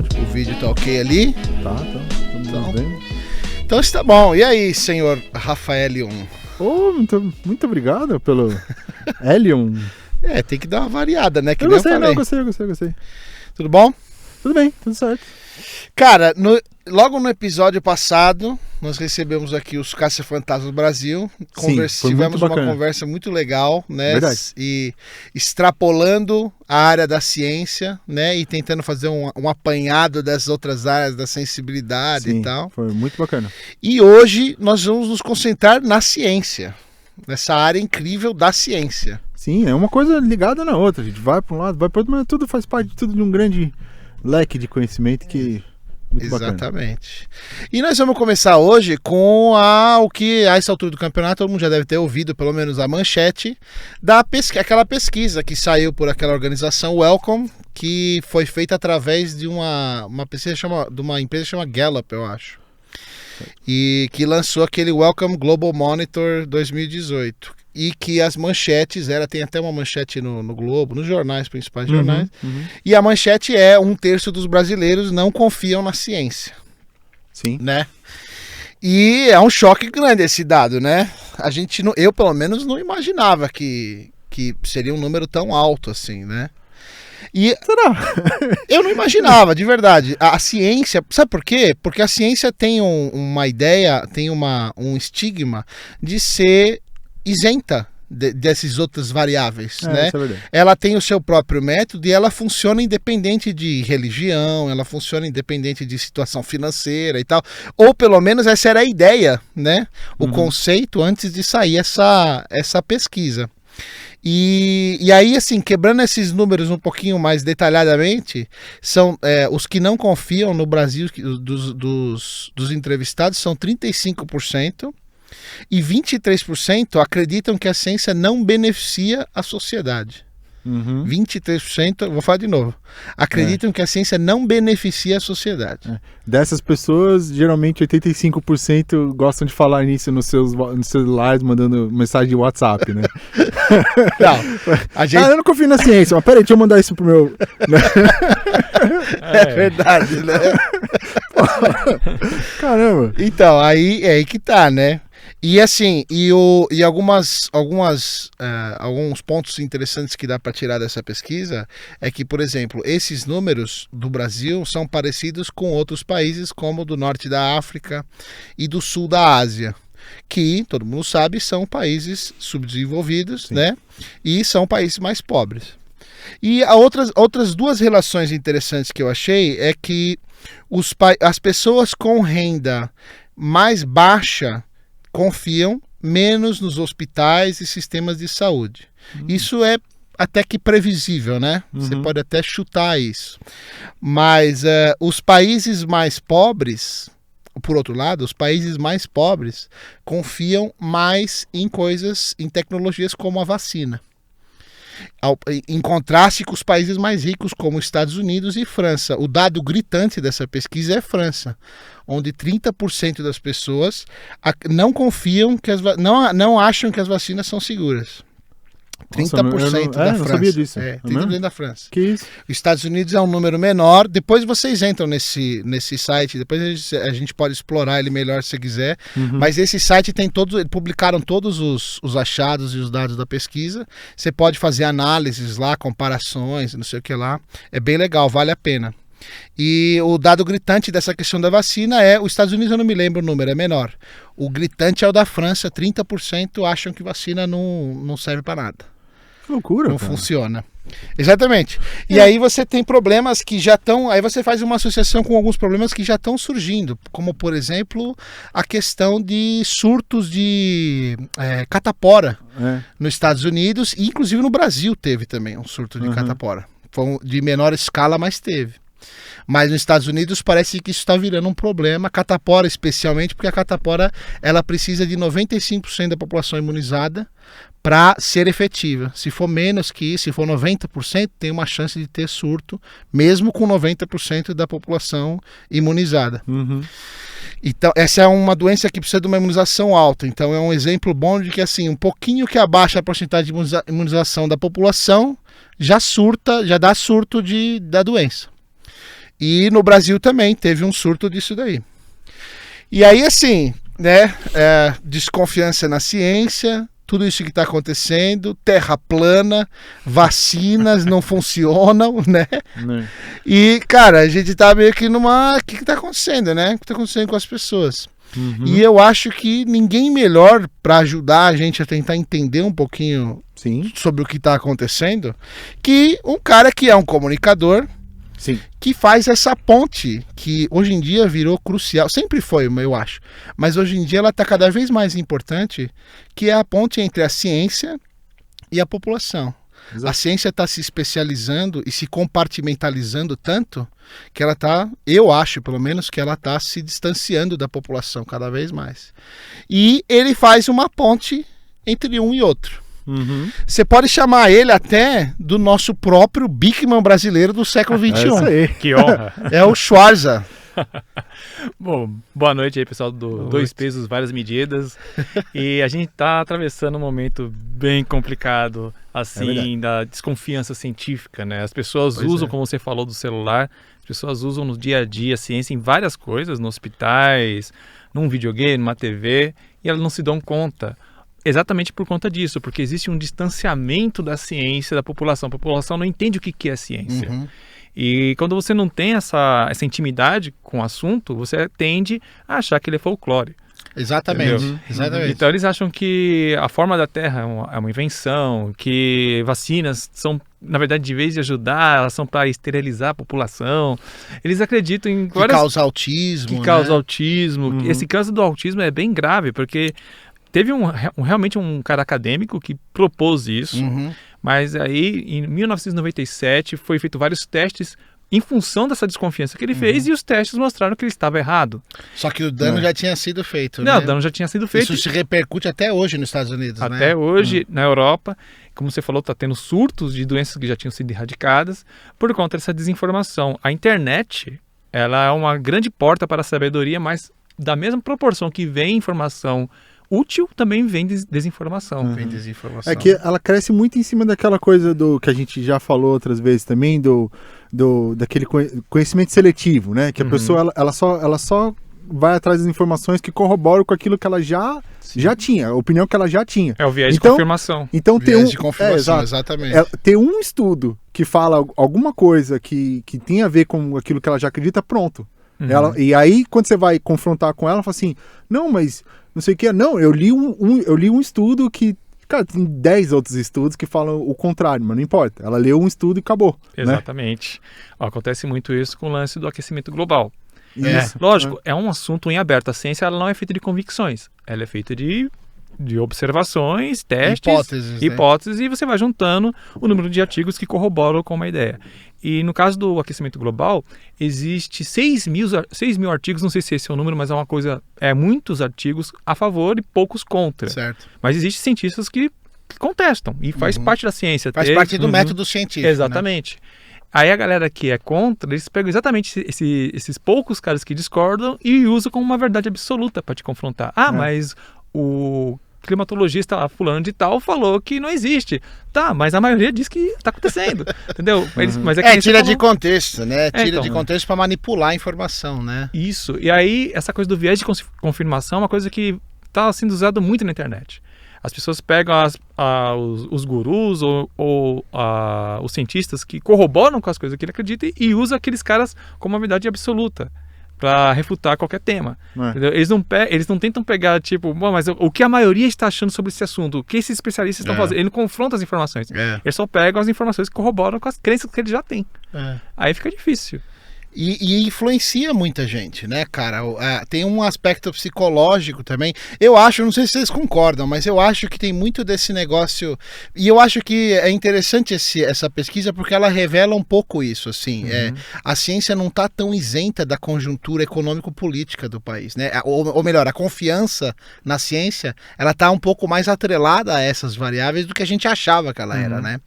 ótimo. O vídeo tá ok ali? Tá. Estamos vendo. Então está bom. E aí, senhor Rafaelion? Muito obrigado pelo Elion. Tem que dar uma variada, né? Que Eu nem gostei. Tudo bom? Tudo bem, tudo certo. Cara, logo no episódio passado, nós recebemos aqui os Caça-Fantasmas do Brasil. Tivemos uma conversa muito legal, né? Verdade. E extrapolando a área da ciência, né? E tentando fazer um apanhado das outras áreas da sensibilidade e tal. Foi muito bacana. E hoje nós vamos nos concentrar na ciência, nessa área incrível da ciência. Sim, é uma coisa ligada na outra. A gente vai para um lado, vai para outro, mas tudo faz parte de um grande leque de conhecimento que... Muito Exatamente. Bacana. E nós vamos começar hoje com o que a essa altura do campeonato todo mundo já deve ter ouvido, pelo menos a manchete, aquela pesquisa que saiu por aquela organização Wellcome, que foi feita através de uma pesquisa de uma empresa chamada Gallup, eu acho. E que lançou aquele Wellcome Global Monitor 2018. E que as manchetes, tem até uma manchete no Globo, nos jornais, principais jornais, e a manchete é: 1/3 dos brasileiros não confiam na ciência. Sim. Né? E é um choque grande esse dado, né? Eu pelo menos não imaginava que seria um número tão alto assim, né? E será? Eu não imaginava, de verdade. A ciência, sabe por quê? Porque a ciência tem uma ideia, tem um estigma de ser isenta dessas outras variáveis, né? Isso é verdade. Ela tem o seu próprio método e ela funciona independente de religião, ela funciona independente de situação financeira e tal. Ou pelo menos essa era a ideia, né? O conceito antes de sair essa pesquisa. E aí, assim, quebrando esses números um pouquinho mais detalhadamente, são os que não confiam no Brasil dos entrevistados são 35%. E 23% acreditam que a ciência não beneficia a sociedade. 23%, vou falar de novo, acreditam que a ciência não beneficia a sociedade. Dessas pessoas, geralmente 85% gostam de falar nisso nos celulares, mandando mensagem de WhatsApp, né? Não, eu não confio na ciência, mas peraí, deixa eu mandar isso pro meu... É verdade, né? Caramba! Então, aí que tá, né? E assim, alguns pontos interessantes que dá para tirar dessa pesquisa é que, por exemplo, esses números do Brasil são parecidos com outros países como do norte da África e do sul da Ásia, que, todo mundo sabe, são países subdesenvolvidos, né? E são países mais pobres. E outras duas relações interessantes que eu achei é que as pessoas com renda mais baixa confiam menos nos hospitais e sistemas de saúde. Isso é até que previsível, né? Você pode até chutar isso. Mas os países mais pobres, por outro lado, os países mais pobres confiam mais em tecnologias como a vacina. Em contraste com os países mais ricos como Estados Unidos e França. O dado gritante dessa pesquisa é França, onde 30% das pessoas não confiam, não acham que as vacinas são seguras. 30% da França. Não sabia disso. 30% da França. Que isso? Os Estados Unidos é um número menor. Depois vocês entram nesse site, depois a gente pode explorar ele melhor se quiser. Mas esse site publicaram todos os achados e os dados da pesquisa. Você pode fazer análises lá, comparações, não sei o que lá. É bem legal, vale a pena. E o dado gritante dessa questão da vacina os Estados Unidos, eu não me lembro o número, é menor. O gritante é o da França, 30% acham que vacina não serve para nada. Que loucura, não funciona. Exatamente. E aí você tem problemas que já estão... Aí você faz uma associação com alguns problemas que já estão surgindo, como, por exemplo, a questão de surtos de catapora nos Estados Unidos, e inclusive no Brasil teve também um surto de catapora. Foi de menor escala, mas teve. Mas nos Estados Unidos parece que isso está virando um problema, a catapora especialmente, porque a catapora ela precisa de 95% da população imunizada para ser efetiva. Se for menos que isso, se for 90%, tem uma chance de ter surto, mesmo com 90% da população imunizada. Então, essa é uma doença que precisa de uma imunização alta. Então, é um exemplo bom de que, assim, um pouquinho que abaixa a porcentagem de imunização da população, já dá surto da doença. E no Brasil também teve um surto disso daí. E aí, assim, né, desconfiança na ciência, tudo isso que está acontecendo, terra plana, vacinas não funcionam, né? E, cara, a gente tá meio que numa... O que está acontecendo, né? O que está acontecendo com as pessoas? E eu acho que ninguém melhor para ajudar a gente a tentar entender um pouquinho sobre o que está acontecendo que um cara que é um comunicador, que faz essa ponte, que hoje em dia virou crucial, sempre foi, eu acho, mas hoje em dia ela está cada vez mais importante, que é a ponte entre a ciência e a população. Exato. A ciência está se especializando e se compartimentalizando tanto que ela está, eu acho pelo menos, que ela está se distanciando da população cada vez mais. E ele faz uma ponte entre um e outro. Você pode chamar ele até do nosso próprio Bikman brasileiro do século XXI. É isso aí. Que honra. É o Schwarza. Bom, boa noite aí, pessoal do Dois Pesos, Várias Medidas. E a gente tá atravessando um momento bem complicado, assim, da desconfiança científica, né? As pessoas usam, como você falou, do celular, as pessoas usam no dia a dia a ciência em várias coisas, nos hospitais, num videogame, numa TV, e elas não se dão conta. Exatamente por conta disso, porque existe um distanciamento da ciência da população. A população não entende o que é ciência. E quando você não tem essa intimidade com o assunto, você tende a achar que ele é folclore. Exatamente. Exatamente. Então eles acham que a forma da Terra é uma invenção, que vacinas são, na verdade, de vez de ajudar, elas são para esterilizar a população. Eles acreditam em que causa autismo. Que causa autismo. Esse caso do autismo é bem grave, porque teve realmente um cara acadêmico que propôs isso, mas aí em 1997 foi feito vários testes em função dessa desconfiança que ele fez, e os testes mostraram que ele estava errado. Só que o dano já tinha sido feito, Não, né? o dano já tinha sido feito. Isso se repercute até hoje nos Estados Unidos, né? Até hoje, na Europa, como você falou, está tendo surtos de doenças que já tinham sido erradicadas por conta dessa desinformação. A internet, ela é uma grande porta para a sabedoria, mas da mesma proporção que vem informação útil, também vem desinformação. Vem desinformação. É que ela cresce muito em cima daquela coisa do que a gente já falou outras vezes também, daquele conhecimento seletivo, né? Que a pessoa ela só vai atrás das informações que corroboram com aquilo que ela já tinha, a opinião que ela já tinha. É o viés de confirmação. Então viés de confirmação, exatamente. Ter um estudo que fala alguma coisa que tem a ver com aquilo que ela já acredita, pronto. E aí, quando você vai confrontar com ela, fala assim, não, mas não sei o que, não, eu li um estudo que, cara, tem 10 outros estudos que falam o contrário, mas não importa. Ela leu um estudo e acabou. Exatamente. Né? Acontece muito isso com o lance do aquecimento global. Isso. Lógico, é um assunto em aberto. A ciência ela não é feita de convicções. Ela é feita de observações, testes, hipóteses, e você vai juntando o número de artigos que corroboram com uma ideia. E no caso do aquecimento global, existe 6 mil artigos, não sei se esse é o número, mas muitos artigos a favor e poucos contra. Certo. Mas existem cientistas que contestam, e faz parte da ciência. Faz parte do método científico. Exatamente. Né? Aí a galera que é contra, eles pegam exatamente esses poucos caras que discordam e usam como uma verdade absoluta para te confrontar. Mas o climatologista lá, fulano de tal, falou que não existe. Tá, mas a maioria diz que está acontecendo. Entendeu? Mas tira de contexto, né? Tira de contexto para manipular a informação, né? Isso. E aí, essa coisa do viés de confirmação é uma coisa que está sendo usada muito na internet. As pessoas pegam os gurus ou os cientistas que corroboram com as coisas que ele acredita e usam aqueles caras como uma verdade absoluta para refutar qualquer tema. Entendeu? Eles não tentam pegar, tipo, mas o que a maioria está achando sobre esse assunto, o que esses especialistas estão fazendo. Ele não confronta as informações. Eles só pegam as informações que corroboram com as crenças que ele já tem. Aí fica difícil. E influencia muita gente, né, cara? Tem um aspecto psicológico também. Eu acho, não sei se vocês concordam, mas eu acho que tem muito desse negócio. E eu acho que é interessante essa pesquisa porque ela revela um pouco isso, assim. A ciência não está tão isenta da conjuntura econômico-política do país, né? Ou melhor, a confiança na ciência, ela está um pouco mais atrelada a essas variáveis do que a gente achava que ela era, né?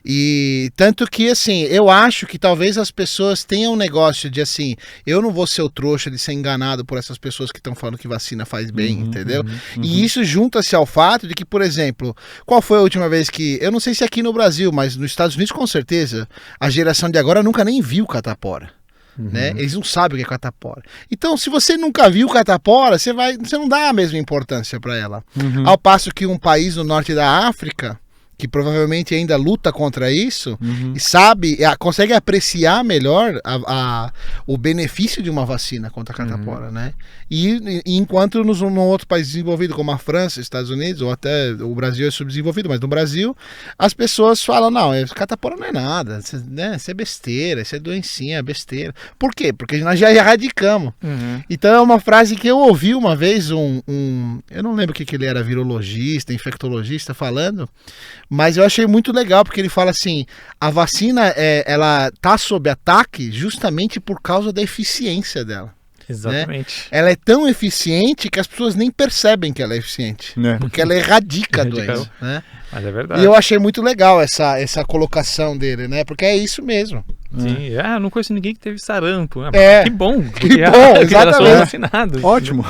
E tanto que, assim, eu acho que talvez as pessoas tenham um negócio de assim, eu não vou ser o trouxa de ser enganado por essas pessoas que estão falando que vacina faz bem, entendeu? E isso junta-se ao fato de que, por exemplo, qual foi a última vez que, eu não sei se aqui no Brasil, mas nos Estados Unidos com certeza, a geração de agora nunca nem viu catapora. né? Eles não sabem o que é catapora. Então, se você nunca viu catapora, você não dá a mesma importância para ela. Ao passo que um país no norte da África, que provavelmente ainda luta contra isso, e sabe, consegue apreciar melhor o benefício de uma vacina contra a catapora, né? E enquanto num outro país desenvolvido, como a França, Estados Unidos, ou até o Brasil é subdesenvolvido, mas no Brasil, as pessoas falam, não, catapora não é nada, né? Isso é besteira, isso é doencinha, é besteira. Por quê? Porque nós já erradicamos. Então é uma frase que eu ouvi uma vez, eu não lembro o que ele era, virologista, infectologista, falando, mas eu achei muito legal, porque ele fala assim, a vacina, ela tá sob ataque justamente por causa da eficiência dela. Exatamente. Né? Ela é tão eficiente que as pessoas nem percebem que ela é eficiente, porque ela erradica a doença. Né? Mas é verdade. E eu achei muito legal essa colocação dele, né? Porque é isso mesmo. Sim, eu não conheço ninguém que teve sarampo. Né? Que bom, exatamente. Vacinados. Ótimo.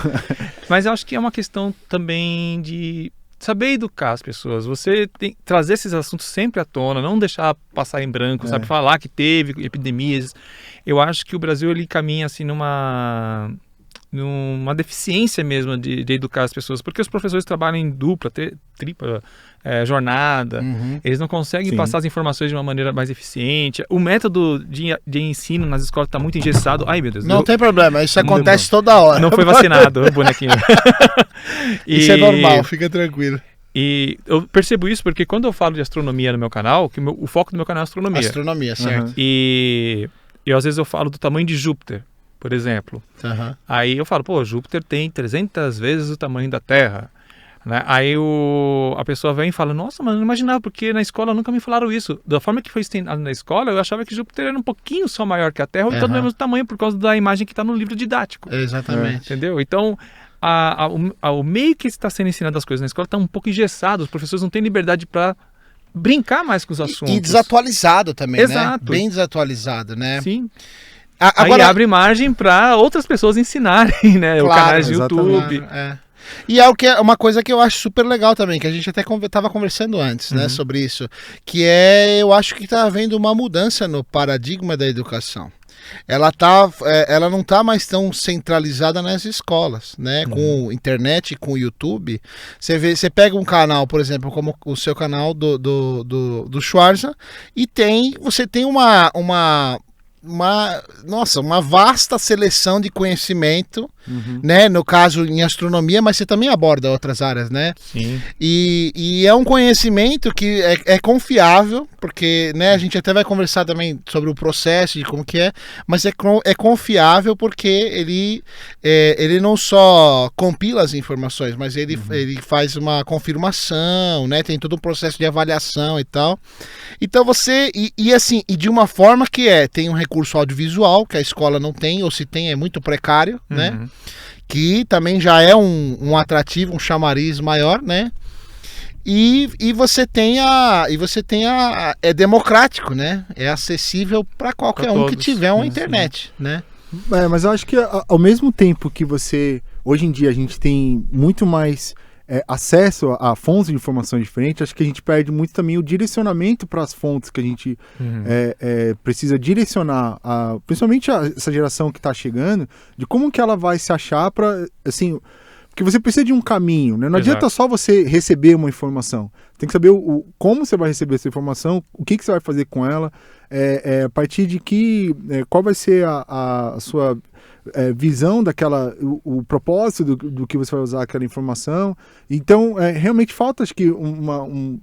Mas eu acho que é uma questão também de saber educar as pessoas. Você tem trazer esses assuntos sempre à tona, não deixar passar em branco, sabe? Falar que teve epidemias. Eu acho que o Brasil ele caminha assim numa deficiência mesmo de educar as pessoas, porque os professores trabalham em dupla, tripla jornada, eles não conseguem passar as informações de uma maneira mais eficiente. O método de ensino nas escolas está muito engessado. Ai, meu Deus. Não tem problema, isso acontece toda hora. Não foi vacinado, o bonequinho. Isso é normal, fica tranquilo. E eu percebo isso porque quando eu falo de astronomia no meu canal, que o foco do meu canal é astronomia. Astronomia, certo. E às vezes eu falo do tamanho de Júpiter, por exemplo. Aí eu falo, Júpiter tem 300 vezes o tamanho da Terra. Né? Aí a pessoa vem e fala, nossa, mas eu não imaginava, porque na escola nunca me falaram isso. Da forma que foi ensinado na escola, eu achava que Júpiter era um pouquinho só maior que a Terra, ou então do mesmo tamanho, por causa da imagem que está no livro didático. Exatamente. Entendeu? Então, o meio que está sendo ensinado as coisas na escola está um pouco engessado, os professores não têm liberdade para brincar mais com os assuntos. E desatualizado também, Exato. Né? Bem desatualizado, né? Sim. Agora aí abre margem para outras pessoas ensinarem, né? Claro, o canal de YouTube. E é uma coisa que eu acho super legal também, que a gente até estava conversando antes, né, sobre isso, que eu acho que está havendo uma mudança no paradigma da educação. Ela não está mais tão centralizada nas escolas, né? Com internet, com YouTube. Você pega um canal, por exemplo, como o seu canal do Schwarza, e você tem uma vasta seleção de conhecimento, né? No caso em astronomia, mas você também aborda outras áreas, né? Sim. E é um conhecimento que é confiável, porque, né, a gente até vai conversar também sobre o processo de como que mas é confiável porque ele não só compila as informações, mas ele faz uma confirmação, né? Tem todo um processo de avaliação e tal. Então assim, e de uma forma que tem um recurso audiovisual que a escola não tem, ou se tem é muito precário, né? Que também já é um atrativo, um chamariz maior, né? E você tem é democrático, né? É acessível para qualquer um que tiver uma internet, né? Mas eu acho que ao mesmo tempo que hoje em dia a gente tem muito mais acesso a fontes de informação diferentes, acho que a gente perde muito também o direcionamento para as fontes que a gente precisa direcionar, principalmente essa geração que está chegando, de como que ela vai se achar para, assim, porque você precisa de um caminho, né? Não adianta só você receber uma informação, tem que saber como você vai receber essa informação, o que você vai fazer com ela, a partir de qual vai ser a sua visão o propósito do que você vai usar aquela informação. Então, realmente falta, acho que,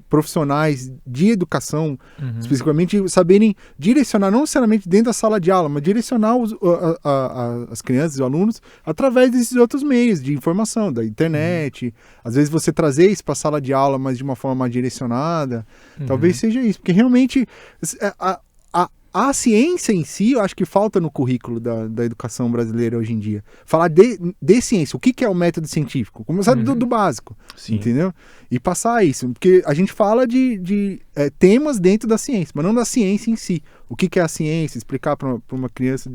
profissionais de educação, especificamente, saberem direcionar, não necessariamente dentro da sala de aula, mas direcionar as crianças e os alunos através desses outros meios de informação, da internet. Às vezes você trazer isso para a sala de aula, mas de uma forma mais direcionada. Talvez seja isso, porque realmente a ciência em si, eu acho que falta no currículo da educação brasileira hoje em dia. Falar de ciência, o que é o método científico? Começar do básico, entendeu? E passar isso, porque a gente fala de temas dentro da ciência, mas não da ciência em si. O que é a ciência? Explicar para uma criança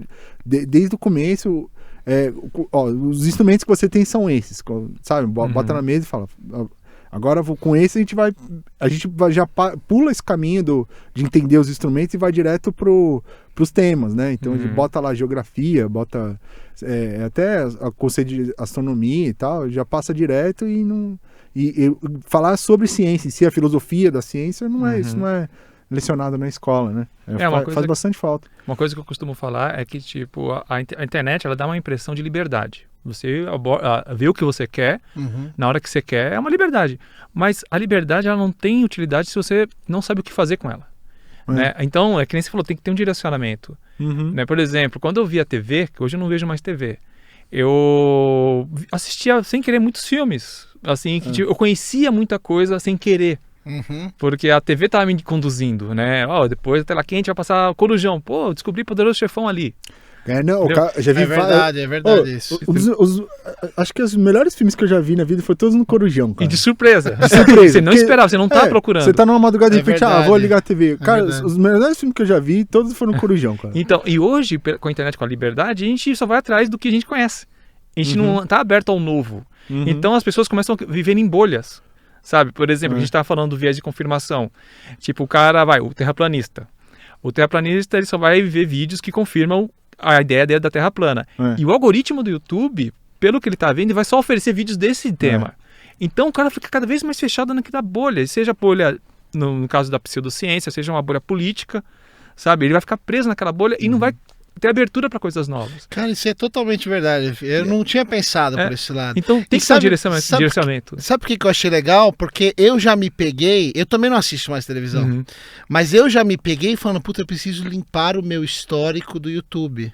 desde o começo. Os instrumentos que você tem são esses, sabe? Bota na mesa e fala... Agora com esse a gente já pula esse caminho de entender os instrumentos e vai direto pros temas, né? Então a gente bota lá geografia, bota até o conceito de astronomia e tal, já passa direto e falar sobre ciência em si, a filosofia da ciência, isso não é lecionado na escola, né? Faz bastante falta. Uma coisa que eu costumo falar é que, tipo, a internet, ela dá uma impressão de liberdade. Você vê o que você quer, na hora que você quer, é uma liberdade. Mas a liberdade, ela não tem utilidade se você não sabe o que fazer com ela. Né? Então, é que nem você falou, tem que ter um direcionamento. Né? Por exemplo, quando eu via TV, que hoje eu não vejo mais TV, eu assistia sem querer muitos filmes. Assim, que, tipo, eu conhecia muita coisa sem querer. Porque a TV tava me conduzindo, né? Depois da tela quente vai passar o Corujão. Pô, eu descobri Poderoso Chefão ali. Já vi é verdade isso. Acho que os melhores filmes que eu já vi na vida foram todos no Corujão, cara. E de surpresa. Você não porque, esperava, você não tá procurando. Você tá numa madrugada e de repente, vou ligar a TV. Cara, os melhores filmes que eu já vi, todos foram no Corujão, cara. Então, e hoje, com a internet, com a liberdade, a gente só vai atrás do que a gente conhece. A gente não tá aberto ao novo. Então as pessoas começam a viver em bolhas. Sabe, por exemplo, a gente estava falando do viés de confirmação. Tipo, o cara o terraplanista. O terraplanista, ele só vai ver vídeos que confirmam a ideia dele da Terra plana. E o algoritmo do YouTube, pelo que ele está vendo, ele vai só oferecer vídeos desse tema. Então o cara fica cada vez mais fechado naquela bolha. Seja bolha, no caso da pseudociência, seja uma bolha política, sabe? Ele vai ficar preso naquela bolha e não vai ter abertura para coisas novas. Cara, isso é totalmente verdade. Eu não tinha pensado por esse lado. Então tem que ter um direcionamento. Sabe por que eu achei legal? Porque eu já me peguei, eu também não assisto mais televisão, mas eu já me peguei falando, puta, eu preciso limpar o meu histórico do YouTube.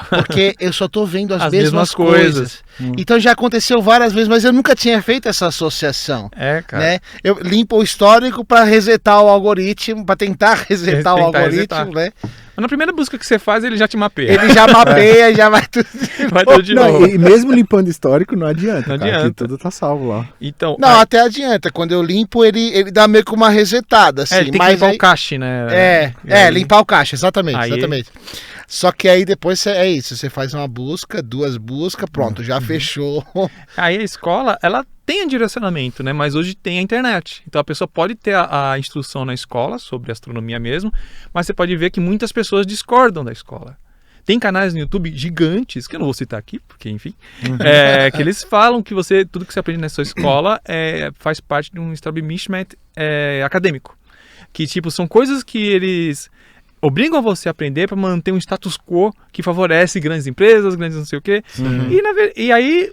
Porque eu só tô vendo as mesmas coisas. Então já aconteceu várias vezes, mas eu nunca tinha feito essa associação. Cara. Né? Eu limpo o histórico para resetar o algoritmo, para tentar resetar o algoritmo, né? Mas na primeira busca que você faz, ele já te mapeia. Ele já mapeia, já vai tudo de novo. E mesmo limpando histórico, não adianta. Não adianta. Tudo tá salvo lá. Então, até adianta. Quando eu limpo, ele dá meio que uma resetada, assim. Ele tem que limpar o cache, né? Limpar o cache, exatamente. Só que aí depois é isso, você faz uma busca, 2 buscas, pronto, já fechou. Aí a escola, ela tem um direcionamento, né? Mas hoje tem a internet. Então a pessoa pode ter a instrução na escola sobre astronomia mesmo, mas você pode ver que muitas pessoas discordam da escola. Tem canais no YouTube gigantes, que eu não vou citar aqui, porque enfim, que eles falam que tudo que você aprende na sua escola faz parte de um establishment acadêmico. Que tipo, são coisas que eles obrigam você a aprender para manter um status quo que favorece grandes empresas, grandes não sei o quê. E aí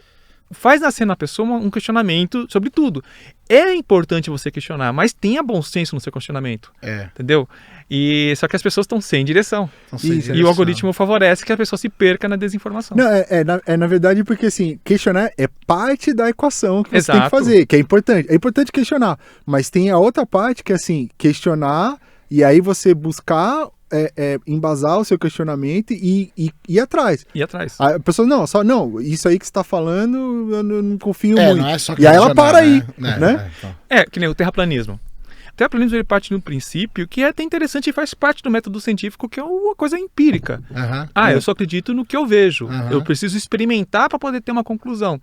faz nascer na pessoa um questionamento sobre tudo. É importante você questionar, mas tenha bom senso no seu questionamento. Entendeu? Só que as pessoas estão sem direção. E o algoritmo favorece que a pessoa se perca na desinformação. Não, na verdade, porque assim, questionar é parte da equação que você tem que fazer, que é importante. É importante questionar, mas tem a outra parte que é assim, questionar e aí você buscar embasar o seu questionamento e ir atrás. A pessoa, isso aí que você está falando, eu não confio muito. Não é só e aí ela para aí, né? Que nem o terraplanismo. O terraplanismo ele parte de um princípio que é até interessante e faz parte do método científico, que é uma coisa empírica. Eu só acredito no que eu vejo. Eu preciso experimentar para poder ter uma conclusão.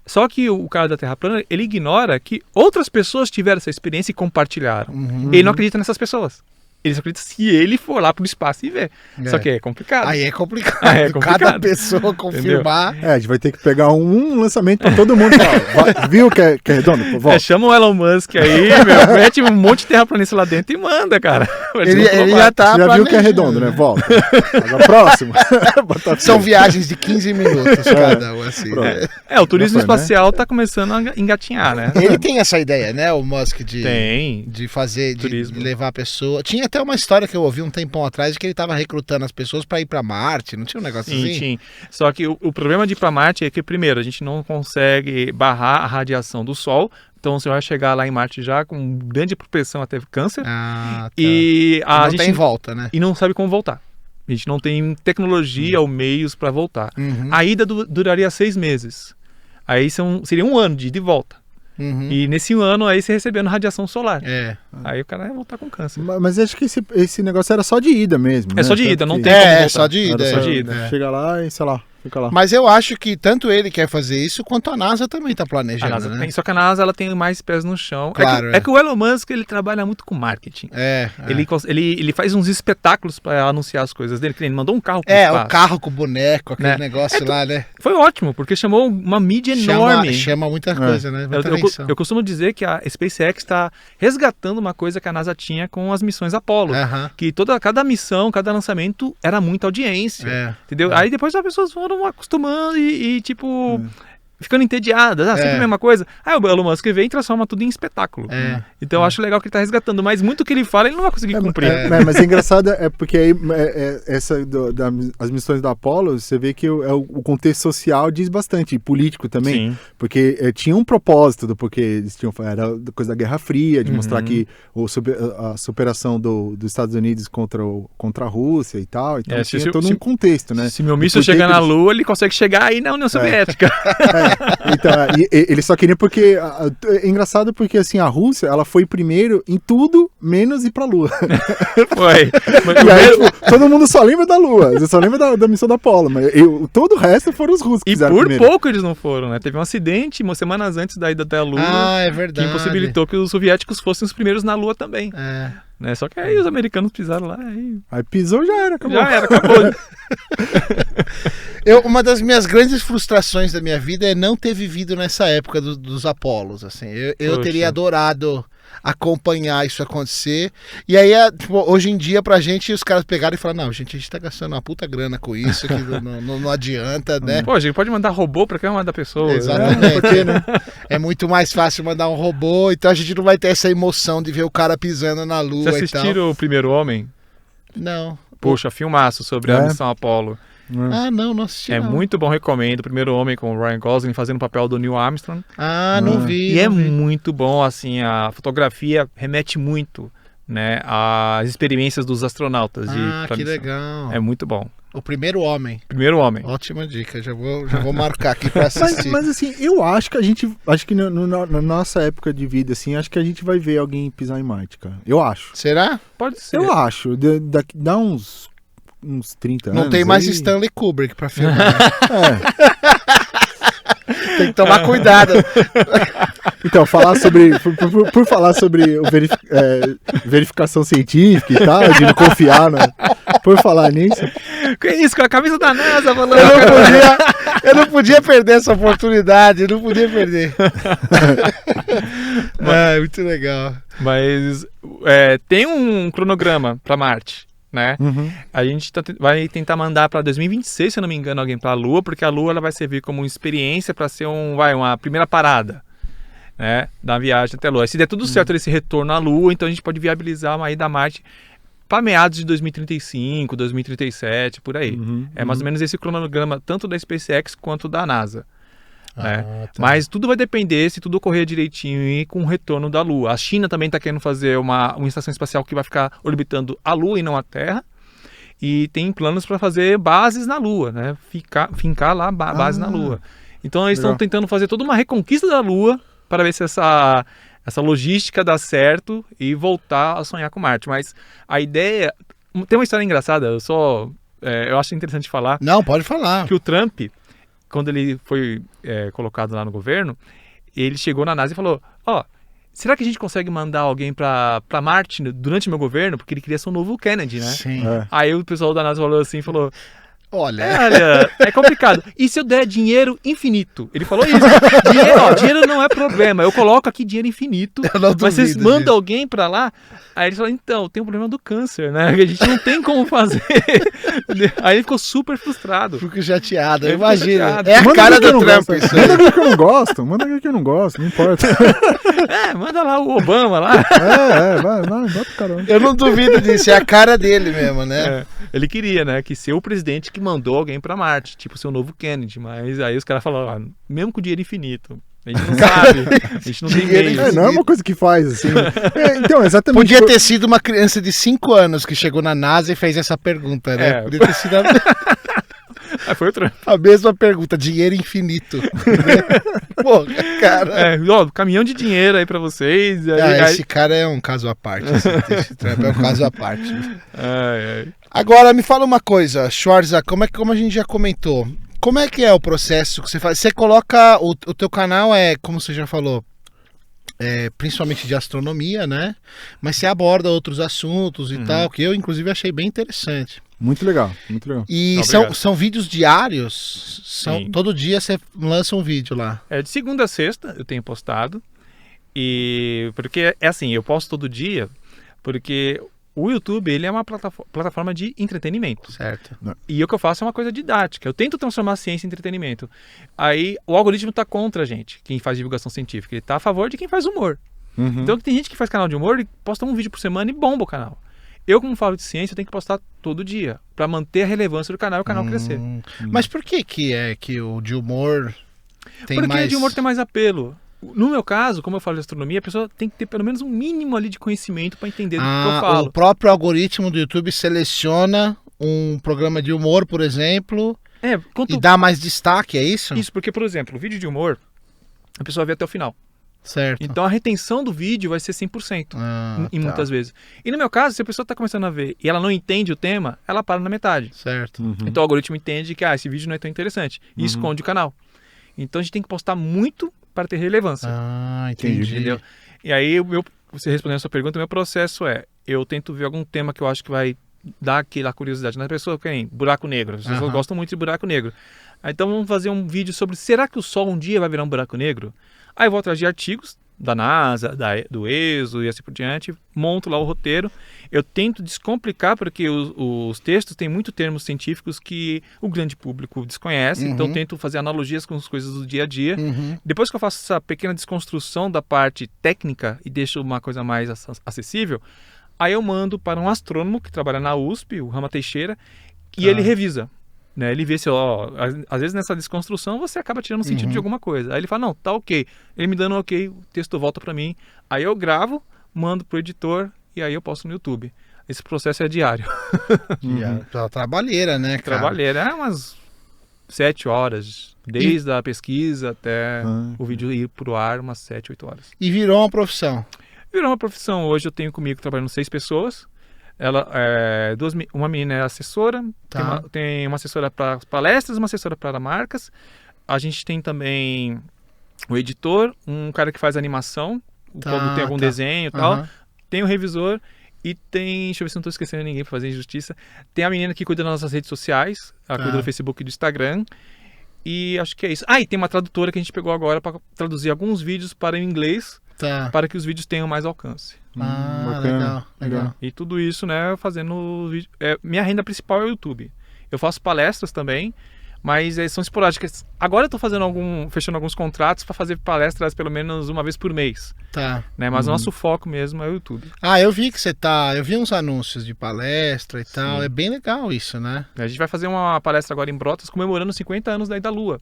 Só que o cara da Terra plana, ele ignora que outras pessoas tiveram essa experiência e compartilharam. Ele não acredita nessas pessoas. Ele só acredita se ele for lá pro espaço e ver. Só que é complicado. Aí é complicado. Cada pessoa confirmar. A gente vai ter que pegar um lançamento pra todo mundo falar. Viu que é redondo? Volta. Chama o Elon Musk aí, mete um monte de terraplanista lá dentro e manda, cara. Ele já tá. Você já viu que é redondo, né? Volta. Agora, próximo. São viagens de 15 minutos cada um, assim. O turismo espacial tá começando a engatinhar, né? Ele tem essa ideia, né? O Musk de fazer, de levar a pessoa. Tinha até uma história que eu ouvi um tempão atrás de que ele estava recrutando as pessoas para ir para Marte, não tinha um negócio assim? Sim. Só que o problema de ir para Marte é que, primeiro, a gente não consegue barrar a radiação do Sol, então você vai chegar lá em Marte já com grande propensão a ter câncer. E a gente tem volta, né? E não sabe como voltar. A gente não tem tecnologia ou meios para voltar. A ida duraria 6 meses. Aí seria 1 ano de ida e volta. E nesse ano aí você recebendo radiação solar. Aí o cara vai voltar com câncer. Mas acho que esse negócio era só de ida mesmo. É só de ida, não tem como voltar. Só de ida. Chega lá e, sei lá, Fica lá. Mas eu acho que tanto ele quer fazer isso, quanto a NASA também tá A planejando, NASA né? tem, só que a NASA ela tem mais pés no chão. Claro, é que o Elon Musk ele trabalha muito com marketing. Ele faz uns espetáculos para anunciar as coisas dele, que ele mandou um carro pro espaço. O carro com o boneco, aquele negócio lá, né? Foi ótimo, porque chamou uma mídia enorme. Chama muita coisa, né? Muita atenção. Eu costumo dizer que a SpaceX está resgatando uma coisa que a NASA tinha com as missões Apollo. Que cada missão, cada lançamento era muita audiência. Entendeu? Aí depois as pessoas foram acostumando e tipo... ficando entediadas, sempre a mesma coisa. Aí o Elon Musk vem e transforma tudo em espetáculo. Então eu acho legal que ele tá resgatando, mas muito que ele fala, ele não vai conseguir cumprir. Mas é engraçado, porque aí as missões da Apollo, você vê que o contexto social diz bastante, e político também. Sim. Porque tinha um propósito do porque eles tinham, era coisa da Guerra Fria, de mostrar que a superação dos Estados Unidos contra a Rússia e tal. Então tinha todo um contexto, né? Se meu míssil chegar na Lua, ele consegue chegar aí na União Soviética. Então, eles só queriam porque... É engraçado porque, assim, a Rússia, ela foi primeiro em tudo, menos ir pra Lua. Foi. E aí, tipo, todo mundo só lembra da Lua. Você só lembra da missão da Apollo. Mas todo o resto foram os russos que fizeram por primeiro. Pouco eles não foram, né? Teve um acidente umas semanas antes da ida até a Lua. É verdade. Que impossibilitou que os soviéticos fossem os primeiros na Lua também. Né? Só que aí os americanos pisaram lá. Aí pisou, já era, acabou. Uma das minhas grandes frustrações da minha vida é não ter vivido nessa época dos Apolos, assim. Eu teria adorado acompanhar isso acontecer. E aí, tipo, hoje em dia, pra gente, os caras pegaram e falaram, não, gente, a gente tá gastando uma puta grana com isso, que não adianta, né? Pô, a gente pode mandar robô pra cada uma da pessoa. Exatamente. Porque, né? É muito mais fácil mandar um robô, então a gente não vai ter essa emoção de ver o cara pisando na Lua. Vocês assistiram O Primeiro Homem? Não. Poxa, filmaço sobre a missão Apollo. Não assisti. Muito bom, recomendo. O Primeiro Homem com o Ryan Gosling fazendo o papel do Neil Armstrong. Não vi. E muito bom, assim, a fotografia remete muito, né, às experiências dos astronautas. Que legal. É muito bom. O Primeiro Homem. Primeiro Homem. Ótima dica, já vou marcar aqui pra assistir. Mas assim, eu acho que na nossa época de vida, assim, acho que a gente vai ver alguém pisar em Marte, cara. Eu acho. Será? Pode ser. Eu acho. Dá uns 30 anos. Não tem mais Stanley Kubrick pra filmar. Tem que tomar cuidado. Então, falar sobre... Por falar sobre verificação científica e tal, de não confiar, por falar nisso... Que isso, com a camisa da NASA falando... Eu não podia perder essa oportunidade, não podia perder. Muito legal. Mas tem um cronograma pra Marte, né? A gente vai tentar mandar para 2026, se eu não me engano, alguém para a Lua, porque a Lua ela vai servir como experiência para ser uma primeira parada, né, da viagem até a Lua. Se der tudo certo esse retorno à Lua, então a gente pode viabilizar uma ida a Marte para meados de 2035, 2037, por aí. É mais ou menos esse cronograma, tanto da SpaceX quanto da NASA. Tá. Mas tudo vai depender se tudo ocorrer direitinho e com o retorno da Lua. A China também está querendo fazer uma estação espacial que vai ficar orbitando a Lua e não a Terra. E tem planos para fazer bases na Lua, né? Fincar lá base na Lua. Então eles estão tentando fazer toda uma reconquista da Lua para ver se essa logística dá certo e voltar a sonhar com Marte. Mas a ideia... Tem uma história engraçada, eu acho interessante falar. Não, pode falar. Que o Trump, quando ele foi colocado lá no governo, ele chegou na NASA e falou, será que a gente consegue mandar alguém para Marte durante meu governo? Porque ele queria ser um novo Kennedy, né? Sim. Aí o pessoal da NASA falou assim, olha, é complicado. E se eu der dinheiro infinito? Ele falou isso. Dinheiro não é problema. Eu coloco aqui dinheiro infinito. Mas vocês mandam alguém pra lá? Aí ele falou, então, tem um problema do câncer, né? Que a gente não tem como fazer. Aí ele ficou super frustrado. Fico chateado, imagina. Chateado. É a cara do Trump isso aí. Manda alguém que eu não gosto. Não importa. Manda lá o Obama lá. Vai, bota o caramba. Eu não duvido disso, é a cara dele mesmo, né? Ele queria, né, que ser o presidente que mandou alguém pra Marte, tipo ser o novo Kennedy, mas aí os caras falaram, mesmo com dinheiro infinito, a gente não sabe, a gente não tem meio. Não é uma coisa que faz, assim. Então, exatamente. Podia ter sido uma criança de 5 anos que chegou na NASA e fez essa pergunta, né? Podia ter sido Foi o Trump. A mesma pergunta, dinheiro infinito. Porra, cara. Caminhão de dinheiro aí pra vocês. Esse cara é um caso à parte. Esse Trump é um caso à parte. Agora, me fala uma coisa, Schwarza, como a gente já comentou, Como é que é o processo que você faz? Você coloca, o teu canal como você já falou, principalmente de astronomia, né? Mas você aborda outros assuntos e tal, que eu inclusive achei bem interessante. Muito legal, muito legal. E são vídeos diários? Todo dia você lança um vídeo lá? De segunda a sexta eu tenho postado. Porque é assim, eu posto todo dia, porque o YouTube ele é uma plataforma de entretenimento. Certo. E o que eu faço é uma coisa didática. Eu tento transformar a ciência em entretenimento. Aí o algoritmo está contra a gente, quem faz divulgação científica. Ele está a favor de quem faz humor. Então tem gente que faz canal de humor e posta um vídeo por semana e bomba o canal. Eu, como falo de ciência, eu tenho que postar todo dia para manter a relevância do canal e o canal crescer. Mas por que que o de humor tem mais... Porque o de humor tem mais apelo. No meu caso, como eu falo de astronomia, a pessoa tem que ter pelo menos um mínimo ali de conhecimento para entender do que eu falo. O próprio algoritmo do YouTube seleciona um programa de humor, por exemplo, e dá mais destaque, é isso? Isso, porque, por exemplo, o vídeo de humor, a pessoa vê até o final. Certo. Então a retenção do vídeo vai ser 100%, muitas vezes. E no meu caso, se a pessoa está começando a ver e ela não entende o tema, ela para na metade. Certo. Então o algoritmo entende que esse vídeo não é tão interessante e esconde o canal. Então a gente tem que postar muito para ter relevância. Entendi. Entendeu? E aí, você respondendo a sua pergunta, o meu processo eu tento ver algum tema que eu acho que vai dar aquela curiosidade na pessoa, que é buraco negro. As pessoas gostam muito de buraco negro. Então vamos fazer um vídeo sobre, será que o Sol um dia vai virar um buraco negro? Aí eu vou atrás de artigos da NASA, do ESO e assim por diante, monto lá o roteiro. Eu tento descomplicar, porque os textos têm muitos termos científicos que o grande público desconhece, então eu tento fazer analogias com as coisas do dia a dia. Depois que eu faço essa pequena desconstrução da parte técnica e deixo uma coisa mais acessível, aí eu mando para um astrônomo que trabalha na USP, o Rama Teixeira, e ele revisa. Né, ele vê se, às vezes nessa desconstrução você acaba tirando sentido de alguma coisa. Aí ele fala, não, tá ok. Ele me dando ok, o texto volta para mim. Aí eu gravo, mando pro editor e aí eu posto no YouTube. Esse processo é diário. Trabalheira, né, cara? Trabalheira, umas 7 horas. Desde a pesquisa até o vídeo ir pro ar, umas 7, 8 horas. E virou uma profissão? Virou uma profissão. Hoje eu tenho comigo trabalhando 6 pessoas. Uma menina é assessora, tem uma assessora para palestras, uma assessora para marcas. A gente tem também o editor, um cara que faz animação, quando tem algum desenho e tal. Tem o revisor e tem, deixa eu ver se não estou esquecendo ninguém para fazer injustiça, tem a menina que cuida das nossas redes sociais, ela cuida do Facebook e do Instagram. E acho que é isso. E tem uma tradutora que a gente pegou agora para traduzir alguns vídeos para o inglês, para que os vídeos tenham mais alcance. Legal. E tudo isso, né, fazendo vídeo. Minha renda principal é o YouTube. Eu faço palestras também, mas são esporádicas. Agora eu tô fechando alguns contratos para fazer palestras pelo menos uma vez por mês. Né, mas o nosso foco mesmo é o YouTube. Eu vi que eu vi uns anúncios de palestra e tal. É bem legal isso, né? A gente vai fazer uma palestra agora em Brotas comemorando 50 anos da Ida Lua.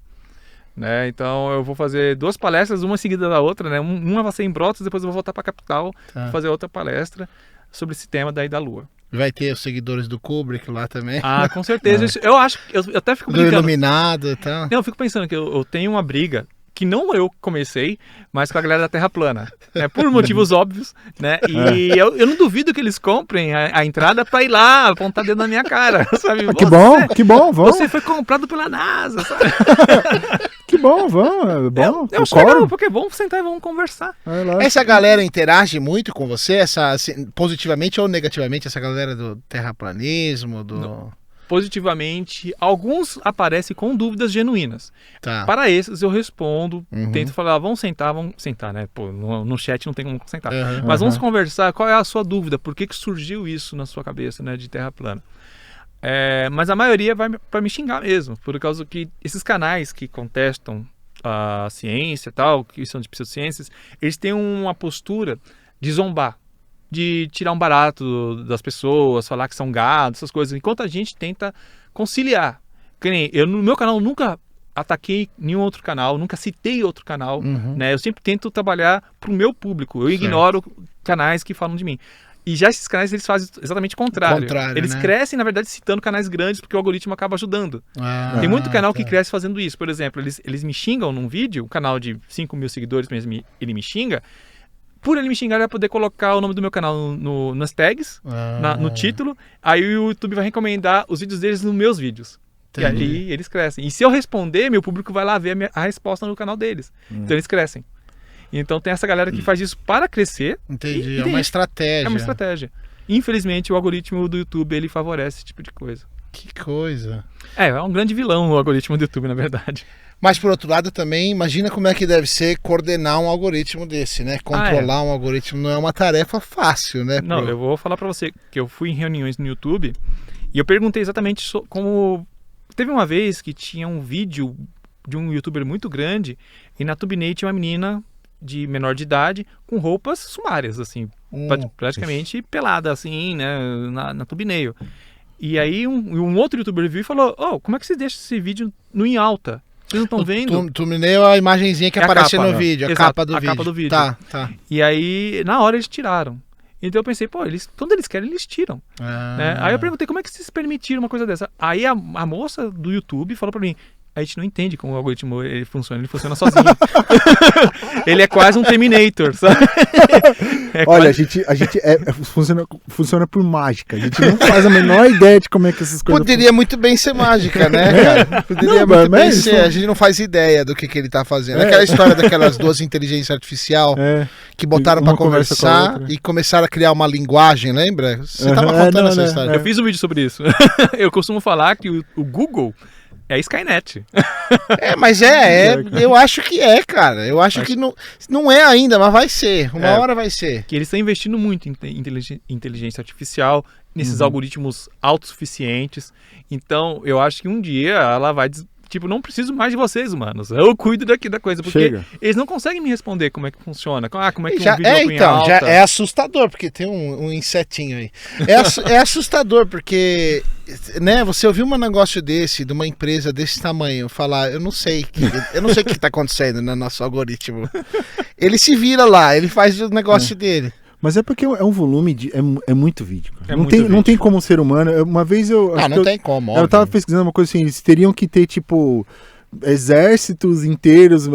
Né? Então eu vou fazer 2 palestras, uma seguida da outra, né? Uma vai ser em Brotas, depois eu vou voltar para a capital fazer outra palestra sobre esse tema daí da Lua. Vai ter os seguidores do Kubrick lá também? Com certeza. Eu acho, eu até fico brincando. Do Iluminado e tal. Não, eu fico pensando que eu tenho uma briga que não eu comecei, mas com a galera da Terra Plana, né? Por motivos óbvios, né? E eu não duvido que eles comprem a entrada para ir lá apontar dedo na minha cara, sabe? Que bom, vamos. Você foi comprado pela NASA, sabe? Que bom, vamos. Bom, eu acho legal, porque vamos sentar e vamos conversar. Essa galera interage muito com você, positivamente ou negativamente, essa galera do terraplanismo, Positivamente, alguns aparecem com dúvidas genuínas. Para esses eu respondo, tento falar, vamos sentar, né? Pô, no chat não tem como sentar. Mas vamos conversar, qual é a sua dúvida? Por que surgiu isso na sua cabeça, né, de terra plana? Mas a maioria vai para me xingar mesmo, por causa que esses canais que contestam a ciência e tal, que são de pseudociências, eles têm uma postura de zombar, de tirar um barato das pessoas, falar que são gado, essas coisas, enquanto a gente tenta conciliar. Eu no meu canal nunca ataquei nenhum outro canal, nunca citei outro canal, né? Eu sempre tento trabalhar para o meu público, eu ignoro canais que falam de mim. E já esses canais, eles fazem exatamente o contrário. Eles crescem, na verdade, citando canais grandes, porque o algoritmo acaba ajudando. Tem muito canal que cresce fazendo isso. Por exemplo, eles me xingam num vídeo, um canal de 5 mil seguidores, ele me xinga. Por ele me xingar, ele vai poder colocar o nome do meu canal nas tags, no título. Aí o YouTube vai recomendar os vídeos deles nos meus vídeos. E aí eles crescem. E se eu responder, meu público vai lá ver a resposta no canal deles. Então eles crescem. Então tem essa galera que faz isso para crescer. Entendi, é uma estratégia. É uma estratégia. Infelizmente, o algoritmo do YouTube, ele favorece esse tipo de coisa. Que coisa. É um grande vilão o algoritmo do YouTube, na verdade. Mas por outro lado também, imagina como é que deve ser coordenar um algoritmo desse, né? Controlar um algoritmo não é uma tarefa fácil, né? Não, eu vou falar pra você que eu fui em reuniões no YouTube e eu perguntei exatamente como... Teve uma vez que tinha um vídeo de um youtuber muito grande e na thumbnail tinha uma menina de menor de idade com roupas sumárias, assim, praticamente pelada, assim, né, na thumbnail. E aí um outro youtuber viu e falou, como é que você deixa esse vídeo no em alta? Vocês não estão vendo? Thumbnail é a imagenzinha que aparece no vídeo, a capa do vídeo. A capa do vídeo. Tá. E aí, na hora eles tiraram. Então eu pensei, quando eles querem, eles tiram. Né? Aí eu perguntei, como é que vocês permitiram uma coisa dessa? Aí a moça do YouTube falou pra mim, a gente não entende como o algoritmo ele funciona sozinho. Ele é quase um Terminator, sabe? Olha, a gente funciona por mágica. A gente não faz a menor ideia de como é que essas coisas Poderia muito bem ser mágica, né, cara? Poderia muito bem ser. A gente não faz ideia do que ele tá fazendo. Aquela história daquelas duas inteligências artificiais que botaram pra conversar e começaram a criar uma linguagem, lembra? Você tava contando essa história. Eu fiz um vídeo sobre isso. Eu costumo falar que o Google é a Skynet. Mas eu acho que cara. Eu acho que não é ainda, mas vai ser. Uma hora vai ser. Que eles estão investindo muito em inteligência artificial, nesses algoritmos autossuficientes. Então, eu acho que um dia ela vai... Tipo, não preciso mais de vocês, humanos. Eu cuido daqui da coisa. Porque eles não conseguem me responder como é que funciona. Como é que um vídeo põe alta. Já é assustador, porque tem um insetinho aí. É assustador, porque... Né, você ouvir um negócio desse, de uma empresa desse tamanho, falar, eu não sei o que está acontecendo no nosso algoritmo. Ele se vira lá, ele faz o negócio dele. Mas é porque é um volume é muito vídeo. Não tem como um ser humano. Uma vez não tem como. Eu tava pesquisando uma coisa assim, eles teriam que ter, tipo, exércitos inteiros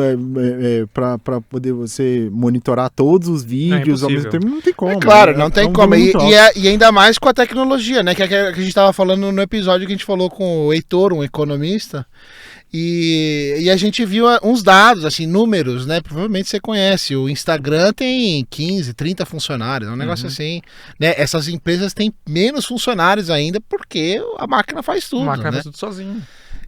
para poder você monitorar todos os vídeos ao mesmo tempo. Não tem como. Claro, não tem como. E ainda mais com a tecnologia, né? Que a gente tava falando no episódio que a gente falou com o Heitor, um economista. E a gente viu uns dados, assim, números, né? Provavelmente você conhece. O Instagram tem 15, 30 funcionários, é um negócio assim. Né? Essas empresas têm menos funcionários ainda porque a máquina faz tudo. A máquina faz tudo sozinho.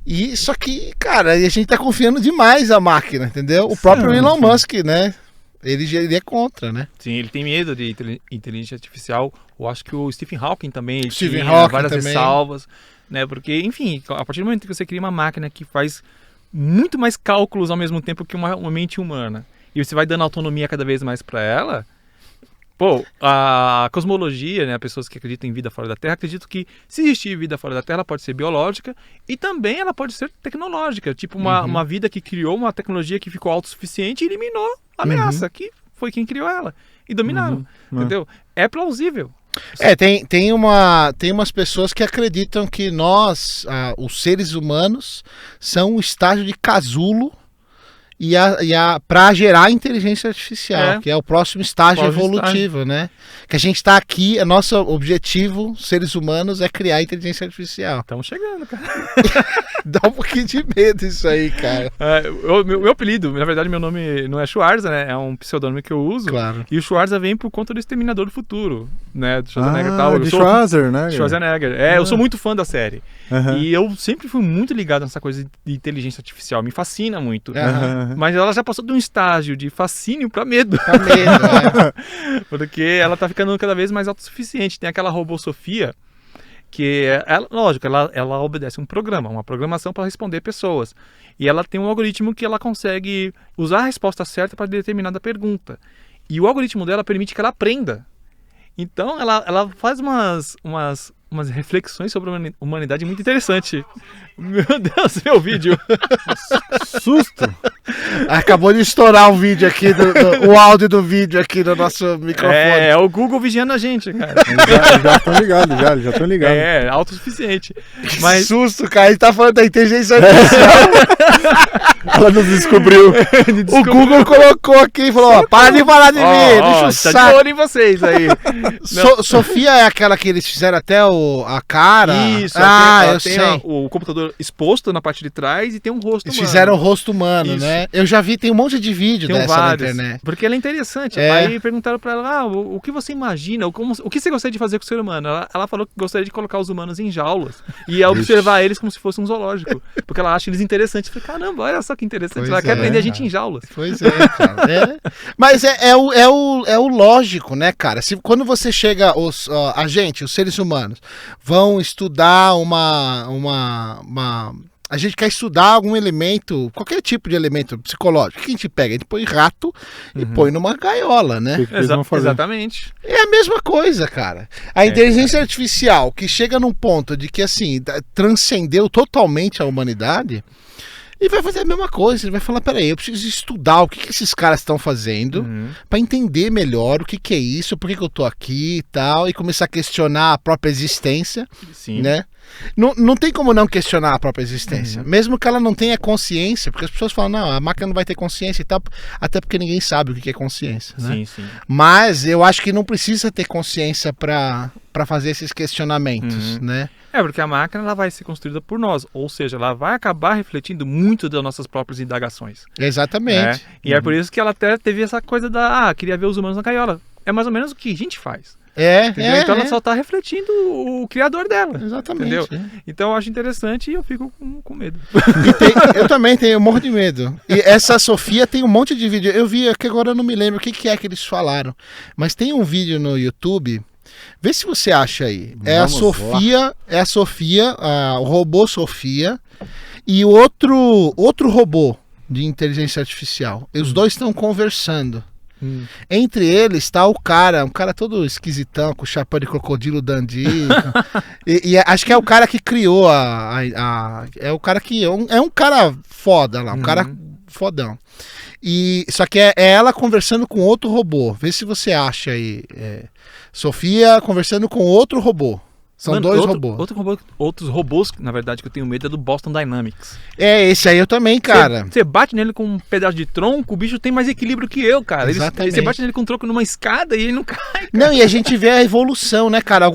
E só que, cara, a gente tá confiando demais na máquina, entendeu? O próprio Elon Musk, né? Ele é contra, né? Sim, ele tem medo de inteligência artificial. Eu acho que o Stephen Hawking também tinha várias ressalvas. Né? Porque, enfim, a partir do momento que você cria uma máquina que faz muito mais cálculos ao mesmo tempo que uma mente humana, e você vai dando autonomia cada vez mais para ela, a cosmologia, né, pessoas que acreditam em vida fora da Terra, acreditam que se existir vida fora da Terra, ela pode ser biológica e também ela pode ser tecnológica, tipo uma vida que criou uma tecnologia que ficou autossuficiente e eliminou a ameaça, que foi quem criou ela, e dominaram, entendeu? É plausível. Tem umas pessoas que acreditam que nós, os seres humanos, são um estágio de casulo para gerar inteligência artificial, que é o próximo estágio evolutivo, né? Que a gente está aqui, nosso objetivo, seres humanos, é criar inteligência artificial. Estamos chegando, cara. Dá um pouquinho de medo isso aí, cara. Meu apelido, na verdade, meu nome não é Schwarza, né? É um pseudônimo que eu uso. Claro. E o Schwarza vem por conta do Exterminador do Futuro, né? Do Schwarzenegger de Schwarzenegger. Schwarzenegger. Eu sou muito fã da série. E eu sempre fui muito ligado nessa coisa de inteligência artificial. Me fascina muito. Mas ela já passou de um estágio de fascínio para medo. Porque ela tá ficando cada vez mais autossuficiente. Tem aquela robô Sofia, que lógico, ela obedece um programa, uma programação para responder pessoas. E ela tem um algoritmo que ela consegue usar a resposta certa para determinada pergunta. E o algoritmo dela permite que ela aprenda. Então ela faz umas reflexões sobre a humanidade muito interessante. Meu Deus, meu vídeo. Susto. Acabou de estourar o vídeo aqui, o áudio do vídeo aqui no nosso microfone. É o Google vigiando a gente, cara. Já estão ligados, já estão ligados. É autossuficiente. Mas... susto, cara. Ele tá falando da inteligência artificial. Ela nos descobriu. O Google colocou aqui e falou, para de falar de mim, deixa o saco. Tá de olho em vocês aí. Sofia é aquela que eles fizeram até o a cara. Isso, eu tem sei. o computador exposto na parte de trás e tem um rosto Eles humano. fizeram o rosto humano, Isso. né? Eu já vi, tem um monte de vídeo Tem dessa vários, na internet. porque ela é interessante. É. Aí perguntaram pra ela, o que você imagina, o que você gostaria de fazer com o ser humano? Ela falou que gostaria de colocar os humanos em jaulas e observar eles como se fosse um zoológico, porque ela acha eles interessantes. Eu falei, caramba, olha só que interessante, Pois ela quer é, prender a gente cara. em jaulas. Pois é, cara. Mas é o lógico, né, cara? Quando você chega, os seres humanos, vão estudar a gente quer estudar algum elemento, qualquer tipo de elemento psicológico. O que a gente pega? A gente põe rato e põe numa gaiola, né? O que eles vão fazer? Exatamente. É a mesma coisa, cara. A inteligência artificial que chega num ponto de que, assim, transcendeu totalmente a humanidade, e vai fazer a mesma coisa. Ele vai falar, peraí, eu preciso estudar o que esses caras estão fazendo para entender melhor o que é isso, por que eu tô aqui e tal, e começar a questionar a própria existência, Sim. né? Não tem como não questionar a própria existência, mesmo que ela não tenha consciência, porque as pessoas falam, não, a máquina não vai ter consciência e tal, até porque ninguém sabe o que é consciência, né? Sim, sim. Mas eu acho que não precisa ter consciência para fazer esses questionamentos, né? Porque a máquina ela vai ser construída por nós, ou seja, ela vai acabar refletindo muito das nossas próprias indagações. Exatamente. E é por isso que ela até teve essa coisa queria ver os humanos na gaiola. É mais ou menos o que a gente faz. Então ela só está refletindo o criador dela. Exatamente. Entendeu? Então eu acho interessante e eu fico com medo. Eu também tenho um monte de medo. E essa Sofia tem um monte de vídeo. Eu vi, que agora eu não me lembro o que é que eles falaram. Mas tem um vídeo no YouTube. Vê se você acha aí. É a Sofia, o robô Sofia e outro robô de inteligência artificial. E os dois estão conversando. Entre eles está um cara todo esquisitão, com chapéu de crocodilo Dundee. e acho que é o cara que criou é o cara que é um cara foda lá, um cara fodão. Só que é ela conversando com outro robô. Vê se você acha aí. Sofia conversando com outro robô. São dois robôs. Outros robôs, na verdade, que eu tenho medo é do Boston Dynamics. Esse aí eu também, cara. Você bate nele com um pedaço de tronco, o bicho tem mais equilíbrio que eu, cara. Exatamente. Você bate nele com um tronco numa escada e ele não cai, cara. Não, e a gente vê a evolução, né, cara?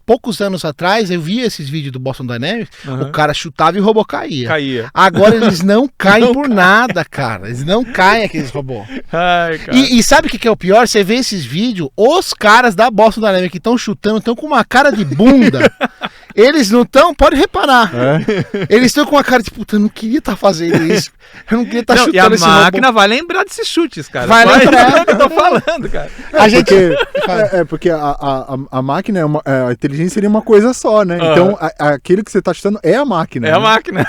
Poucos anos atrás, eu vi esses vídeos do Boston Dynamics, o cara chutava e o robô caía. Agora eles não caem por nada, cara. Eles não caem, aqueles robôs. Ai, cara. E sabe o que é o pior? Você vê esses vídeos, os caras da Boston Dynamics que estão chutando, estão com uma cara de bunda. Eles não estão, pode reparar. Eles estão com uma cara de puta, eu não queria estar fazendo isso. Eu não queria estar chutando esse robô. E a máquina vai lembrar desses chutes, cara. Vai lembrar. É o que eu tô falando, cara. Porque a máquina, a inteligência seria uma coisa só, né? Então, aquele que você tá chutando é a máquina. É a máquina.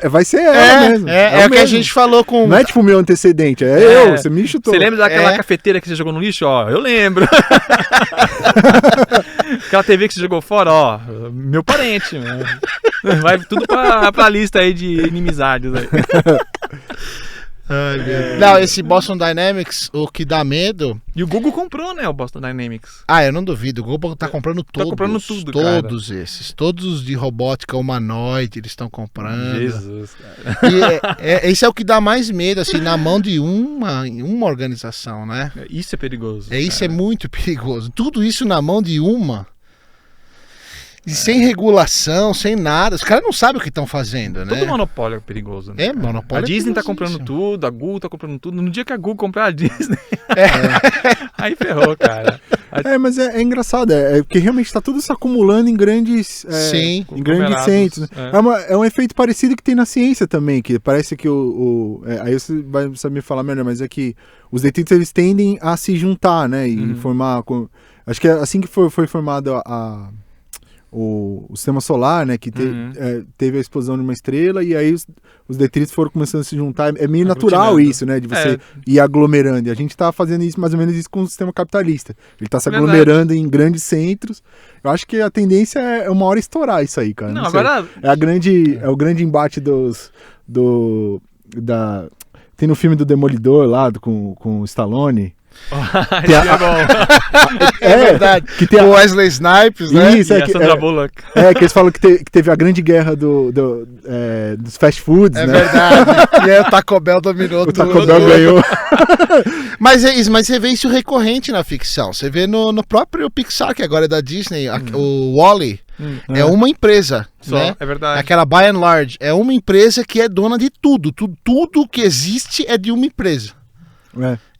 Vai ser ela mesmo. É o que a gente falou com... Não é tipo o meu antecedente, eu, você me chutou. Você lembra daquela cafeteira que você jogou no lixo? Eu lembro. Aquela TV que você jogou fora, meu parente. Vai tudo pra lista aí de inimizades aí. Ai, meu Deus. Não, esse Boston Dynamics, o que dá medo... E o Google comprou, né, o Boston Dynamics. Eu não duvido, o Google tá comprando todos. Tá comprando tudo, todos cara. Esses. Todos os de robótica humanoide eles estão comprando. Jesus, cara. E esse é o que dá mais medo, assim, na mão de uma organização, né? Isso é perigoso. Isso é muito perigoso. Tudo isso na mão de uma... E sem regulação, sem nada. Os caras não sabem o que estão fazendo, né? Todo monopólio é perigoso, né? Monopólio. A Disney tá comprando tudo, a Google tá comprando tudo. No dia que a Google comprar a Disney, aí ferrou, cara. Mas é engraçado, porque realmente tá tudo se acumulando em grandes, em grandes centros. É um efeito parecido que tem na ciência também, que parece que aí você vai saber falar melhor, mas é que os detritos eles tendem a se juntar, né? E formar... Acho que é assim que foi formado o sistema solar, né, que teve a explosão de uma estrela e aí os detritos foram começando a se juntar. É meio natural isso, né, de você ir aglomerando. E a gente está fazendo isso mais ou menos isso com o sistema capitalista. Ele está se aglomerando em grandes centros. Eu acho que a tendência é uma hora estourar isso aí, cara. Não agora... É o grande embate tem no filme do Demolidor lá, com o Stallone. Tem é bom. É verdade. Que tem O Wesley Snipes, né? Isso, E a Sandra Bullock. que eles falam que teve a grande guerra dos fast foods, É né? verdade. E aí o Taco Bell dominou O tudo. Taco Bell ganhou. Mas você vê isso recorrente na ficção. Você vê no próprio Pixar, que agora é da Disney, o Wall-E. É uma empresa, Só, né? é verdade. Aquela by and large. É uma empresa que é dona de tudo. Tudo que existe é de uma empresa.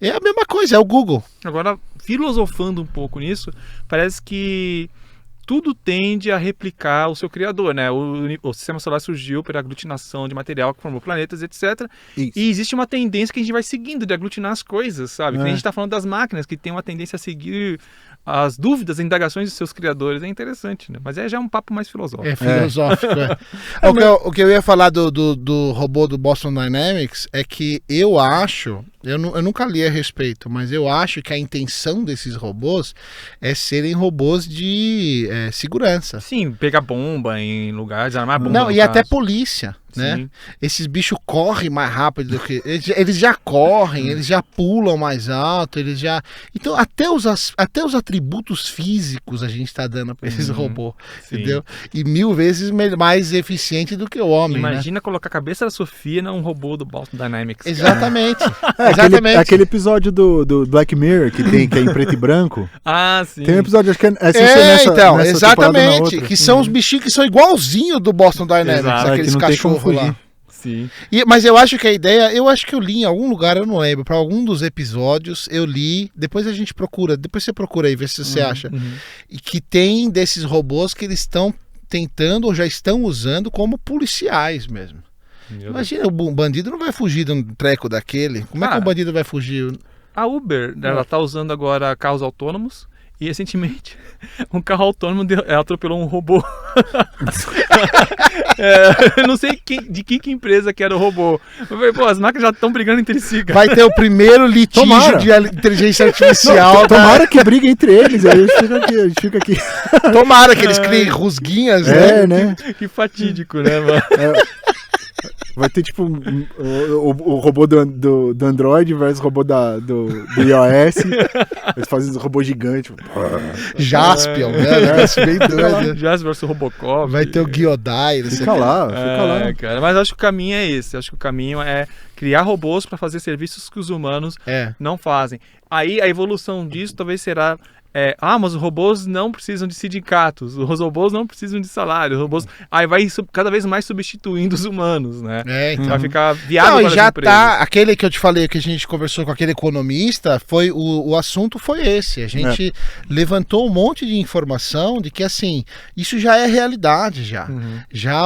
É a mesma coisa, é o Google. Agora, filosofando um pouco nisso, parece que tudo tende a replicar o seu criador, né? O sistema solar surgiu pela aglutinação de material que formou planetas, etc. Isso. E existe uma tendência que a gente vai seguindo de aglutinar as coisas, sabe? Que nem a gente está falando das máquinas, que tem uma tendência a seguir as dúvidas, as indagações dos seus criadores. É interessante, né? Mas já é um papo mais filosófico. É filosófico, o que eu ia falar do robô do Boston Dynamics é que eu acho, eu nunca li a respeito, mas eu acho que a intenção desses robôs é serem robôs de segurança. Sim, pegar bomba em lugares, armar bomba. Não, no e até caso. polícia, né? Sim. Esses bichos correm mais rápido do que... Eles já correm, eles já pulam mais alto, eles já... Então, até os atributos físicos a gente está dando para esses robôs, Sim. entendeu? E 1000 vezes mais eficiente do que o homem, Imagina colocar a cabeça da Sofia num robô do Boston Dynamics. né? Exatamente. É aquele episódio do Black Mirror que é em preto e branco. Ah, sim. Tem um episódio, acho que Então, nessa temporada ou na exatamente. outra. Que são os bichinhos que são igualzinhos do Boston Dynamics, Exato. aqueles que não tem como cachorros lá. fugir. Sim. Mas eu acho que a ideia, eu acho que eu li em algum lugar, eu não lembro, para algum dos episódios eu li, depois a gente procura, depois você procura aí, vê se você acha, e que tem desses robôs que eles estão tentando ou já estão usando como policiais mesmo. Imagina, o bandido não vai fugir de um treco daquele. Como é que o bandido vai fugir? A Uber, ela tá usando agora carros autônomos e recentemente um carro autônomo atropelou um robô. Eu não sei de que empresa que era o robô. Eu falei, pô, as máquinas já estão brigando entre si, cara. Vai ter o primeiro litígio Tomara. de inteligência artificial. Tomara que briguem entre eles, aí a gente fica aqui. Tomara que eles criem rusguinhas, né? né? Que fatídico, né, mano? Vai ter tipo o robô do Android versus o robô do iOS. Eles fazem um robô gigante. Jaspion, né? Isso bem doido. Jasper versus Robocop. Vai ter o Giodai, não sei Fica o quê. lá. Cara, mas acho que o caminho é esse. Acho que o caminho é criar robôs para fazer serviços que os humanos não fazem. Aí a evolução disso talvez será... mas os robôs não precisam de sindicatos, os robôs não precisam de salário, os robôs... Aí vai cada vez mais substituindo os humanos, né? Então. Vai ficar viável Não, para e já as empresas. tá, aquele que eu te falei, que a gente conversou com aquele economista, foi o assunto foi esse. A gente levantou um monte de informação de que, assim, isso já é realidade já. Já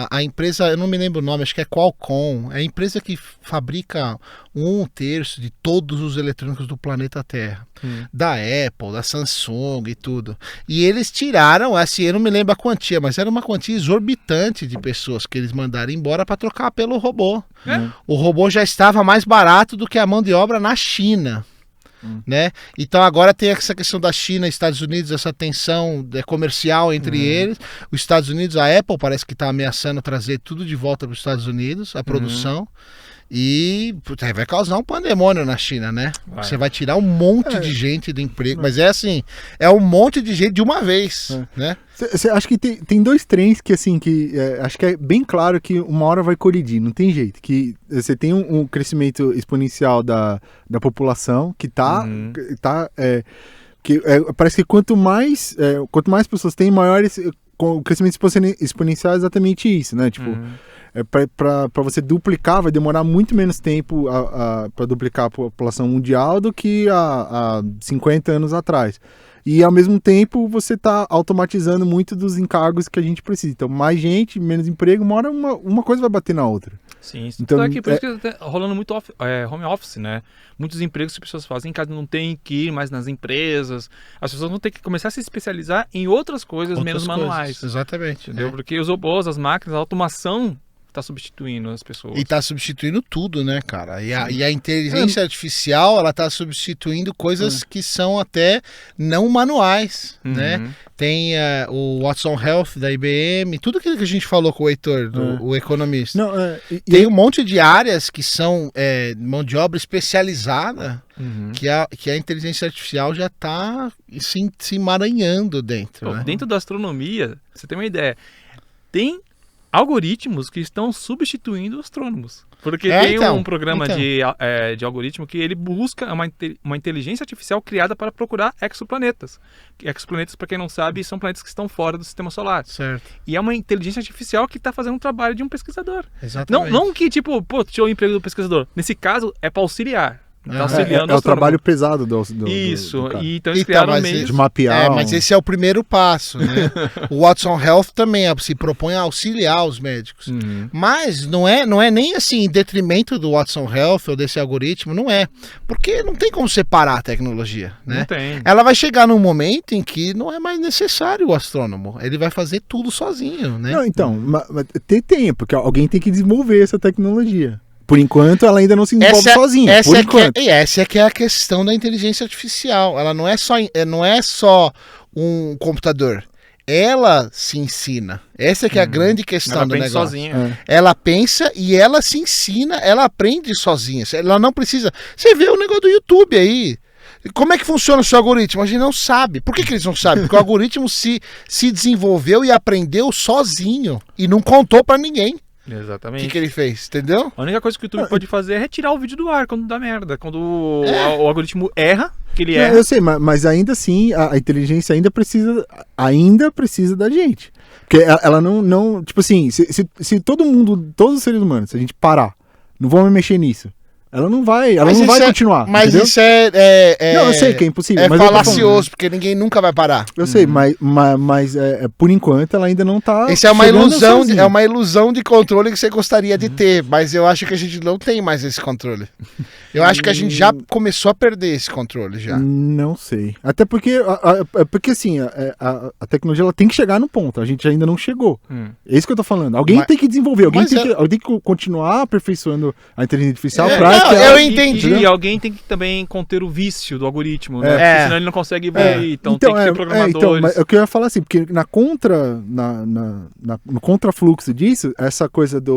a empresa, eu não me lembro o nome, acho que é Qualcomm, é a empresa que fabrica 1/3 de todos os eletrônicos do planeta Terra. Da Apple, da Samsung e tudo. E eles tiraram, assim, eu não me lembro a quantia, mas era uma quantia exorbitante de pessoas que eles mandaram embora para trocar pelo robô. O robô já estava mais barato do que a mão de obra na China. Né? Então agora tem essa questão da China e Estados Unidos, essa tensão comercial entre eles. Os Estados Unidos, a Apple parece que está ameaçando trazer tudo de volta para os Estados Unidos, a produção. E vai causar um pandemônio na China, né? Você vai tirar um monte de gente do emprego, mas é assim, é um monte de gente de uma vez, né? Acho que tem dois trens que, assim, acho que é bem claro que uma hora vai colidir, não tem jeito. Que você tem um crescimento exponencial da população que parece que quanto mais pessoas tem, maiores... O crescimento exponencial é exatamente isso, né? Tipo... Para você duplicar, vai demorar muito menos tempo para duplicar a população mundial do que há 50 anos atrás. E, ao mesmo tempo, você está automatizando muito dos encargos que a gente precisa. Então, mais gente, menos emprego, uma hora uma coisa vai bater na outra. Sim, então, por isso que tá rolando muito home office, né? Muitos empregos que as pessoas fazem em casa não tem que ir mais nas empresas. As pessoas vão ter que começar a se especializar em outras coisas menos manuais. Exatamente. Entendeu? Porque os robôs, as máquinas, a automação tá substituindo as pessoas. E tá substituindo tudo, né, cara? E a inteligência artificial, ela tá substituindo coisas que são até não manuais, né? Tem o Watson Health da IBM, tudo aquilo que a gente falou com o Heitor, o economista. Não, Tem um monte de áreas que são mão de obra especializada, que a inteligência artificial já está se emaranhando dentro. Pô, né? Dentro da astronomia, você tem uma ideia, tem algoritmos que estão substituindo astrônomos. Porque tem um programa de algoritmo que ele busca uma inteligência artificial criada para procurar exoplanetas. Exoplanetas, para quem não sabe, são planetas que estão fora do sistema solar. Certo. E é uma inteligência artificial que está fazendo um trabalho de um pesquisador. Exatamente. Não que, tipo, tirou o emprego do pesquisador. Nesse caso, é para auxiliar. Tá auxiliando é o trabalho pesado do Isso, do cara. e então eles criaram meios de mapear. Mas esse é o primeiro passo, né? O Watson Health também se propõe a auxiliar os médicos. Mas não é nem assim em detrimento do Watson Health ou desse algoritmo, não é. Porque não tem como separar a tecnologia, né? Não tem. Ela vai chegar num momento em que não é mais necessário o astrônomo. Ele vai fazer tudo sozinho, né? Não, então, mas tem, porque alguém tem que desenvolver essa tecnologia. Por enquanto, ela ainda não se desenvolve sozinha. Essa é que é a questão da inteligência artificial. Ela não é só um computador. Ela se ensina. Essa é que é a grande questão do negócio. Sozinha. Ela pensa e ela se ensina, ela aprende sozinha. Ela não precisa... Você vê o negócio do YouTube aí. Como é que funciona o seu algoritmo? A gente não sabe. Por que eles não sabem? Porque o algoritmo se desenvolveu e aprendeu sozinho. E não contou pra ninguém. Exatamente. O que ele fez, entendeu? A única coisa que o YouTube pode fazer é retirar o vídeo do ar quando dá merda. Quando o algoritmo erra, que ele erra. Eu sei, mas ainda assim, a inteligência ainda precisa da gente. Porque ela não tipo assim, se todo mundo, todos os seres humanos, se a gente parar, não vamos mexer nisso, ela não vai continuar. Mas entendeu? isso não, eu sei que é impossível. É mas falacioso, porque ninguém nunca vai parar. Eu sei, mas por enquanto ela ainda não tá. Isso é uma ilusão de controle que você gostaria de ter, mas eu acho que a gente não tem mais esse controle. Eu acho que a gente já começou a perder esse controle já. Não sei. Até porque assim, a tecnologia ela tem que chegar no ponto. A gente ainda não chegou. É isso que eu tô falando. Alguém tem que desenvolver, alguém tem que continuar aperfeiçoando a inteligência artificial pra eu entendi. E alguém tem que também conter o vício do algoritmo, né? Porque senão ele não consegue evoluir. Então tem que ter programadores. Mas eu queria falar assim, porque no contrafluxo disso, essa coisa da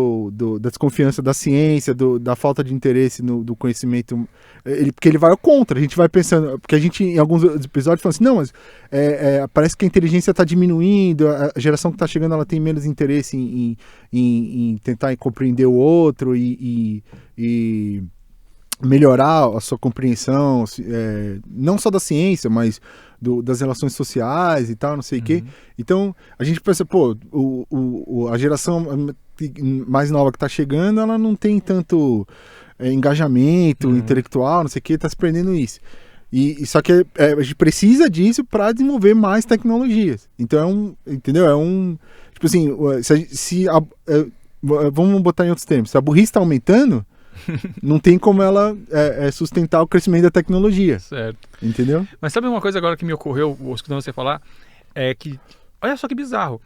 desconfiança da ciência, da falta de interesse do conhecimento, porque ele vai ao contra. A gente vai pensando, porque a gente em alguns episódios fala assim, não, mas parece que a inteligência está diminuindo, a geração que está chegando ela tem menos interesse em tentar compreender o outro e melhorar a sua compreensão, não só da ciência, mas das relações sociais e tal, não sei o quê. Então, a gente pensa, a geração mais nova que está chegando, ela não tem tanto engajamento intelectual, não sei o quê, está se perdendo isso. Só que a gente precisa disso para desenvolver mais tecnologias. Então, entendeu? Tipo assim, vamos botar em outros termos, se a burrice está aumentando, não tem como ela sustentar o crescimento da tecnologia. Certo. Entendeu? Mas sabe uma coisa agora que me ocorreu, escutando você falar, é que, olha só que bizarro,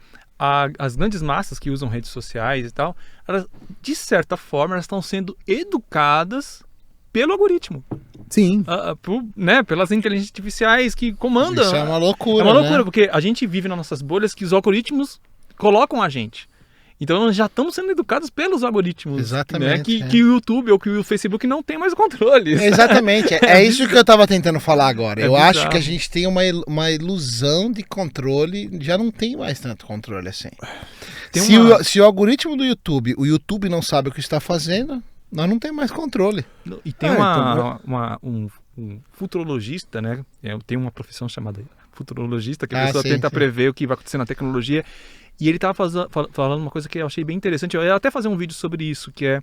as grandes massas que usam redes sociais e tal, elas, de certa forma, elas estão sendo educadas pelo algoritmo. Sim. Pelas inteligências artificiais que comandam. Isso é uma loucura. É uma loucura, porque a gente vive nas nossas bolhas que os algoritmos colocam a gente. Então nós já estamos sendo educados pelos algoritmos. Exatamente. Né? Que o YouTube ou que o Facebook não tem mais o controle. Exatamente. É isso que eu estava tentando falar agora. Eu acho que a gente tem uma ilusão de controle. Já não tem mais tanto controle assim. Se o algoritmo do YouTube, o YouTube não sabe o que está fazendo, nós não temos mais controle. E tem um futurologista, né? Tem uma profissão chamada futurologista, que a pessoa tenta prever o que vai acontecer na tecnologia. E ele estava falando uma coisa que eu achei bem interessante. Eu ia até fazer um vídeo sobre isso, que é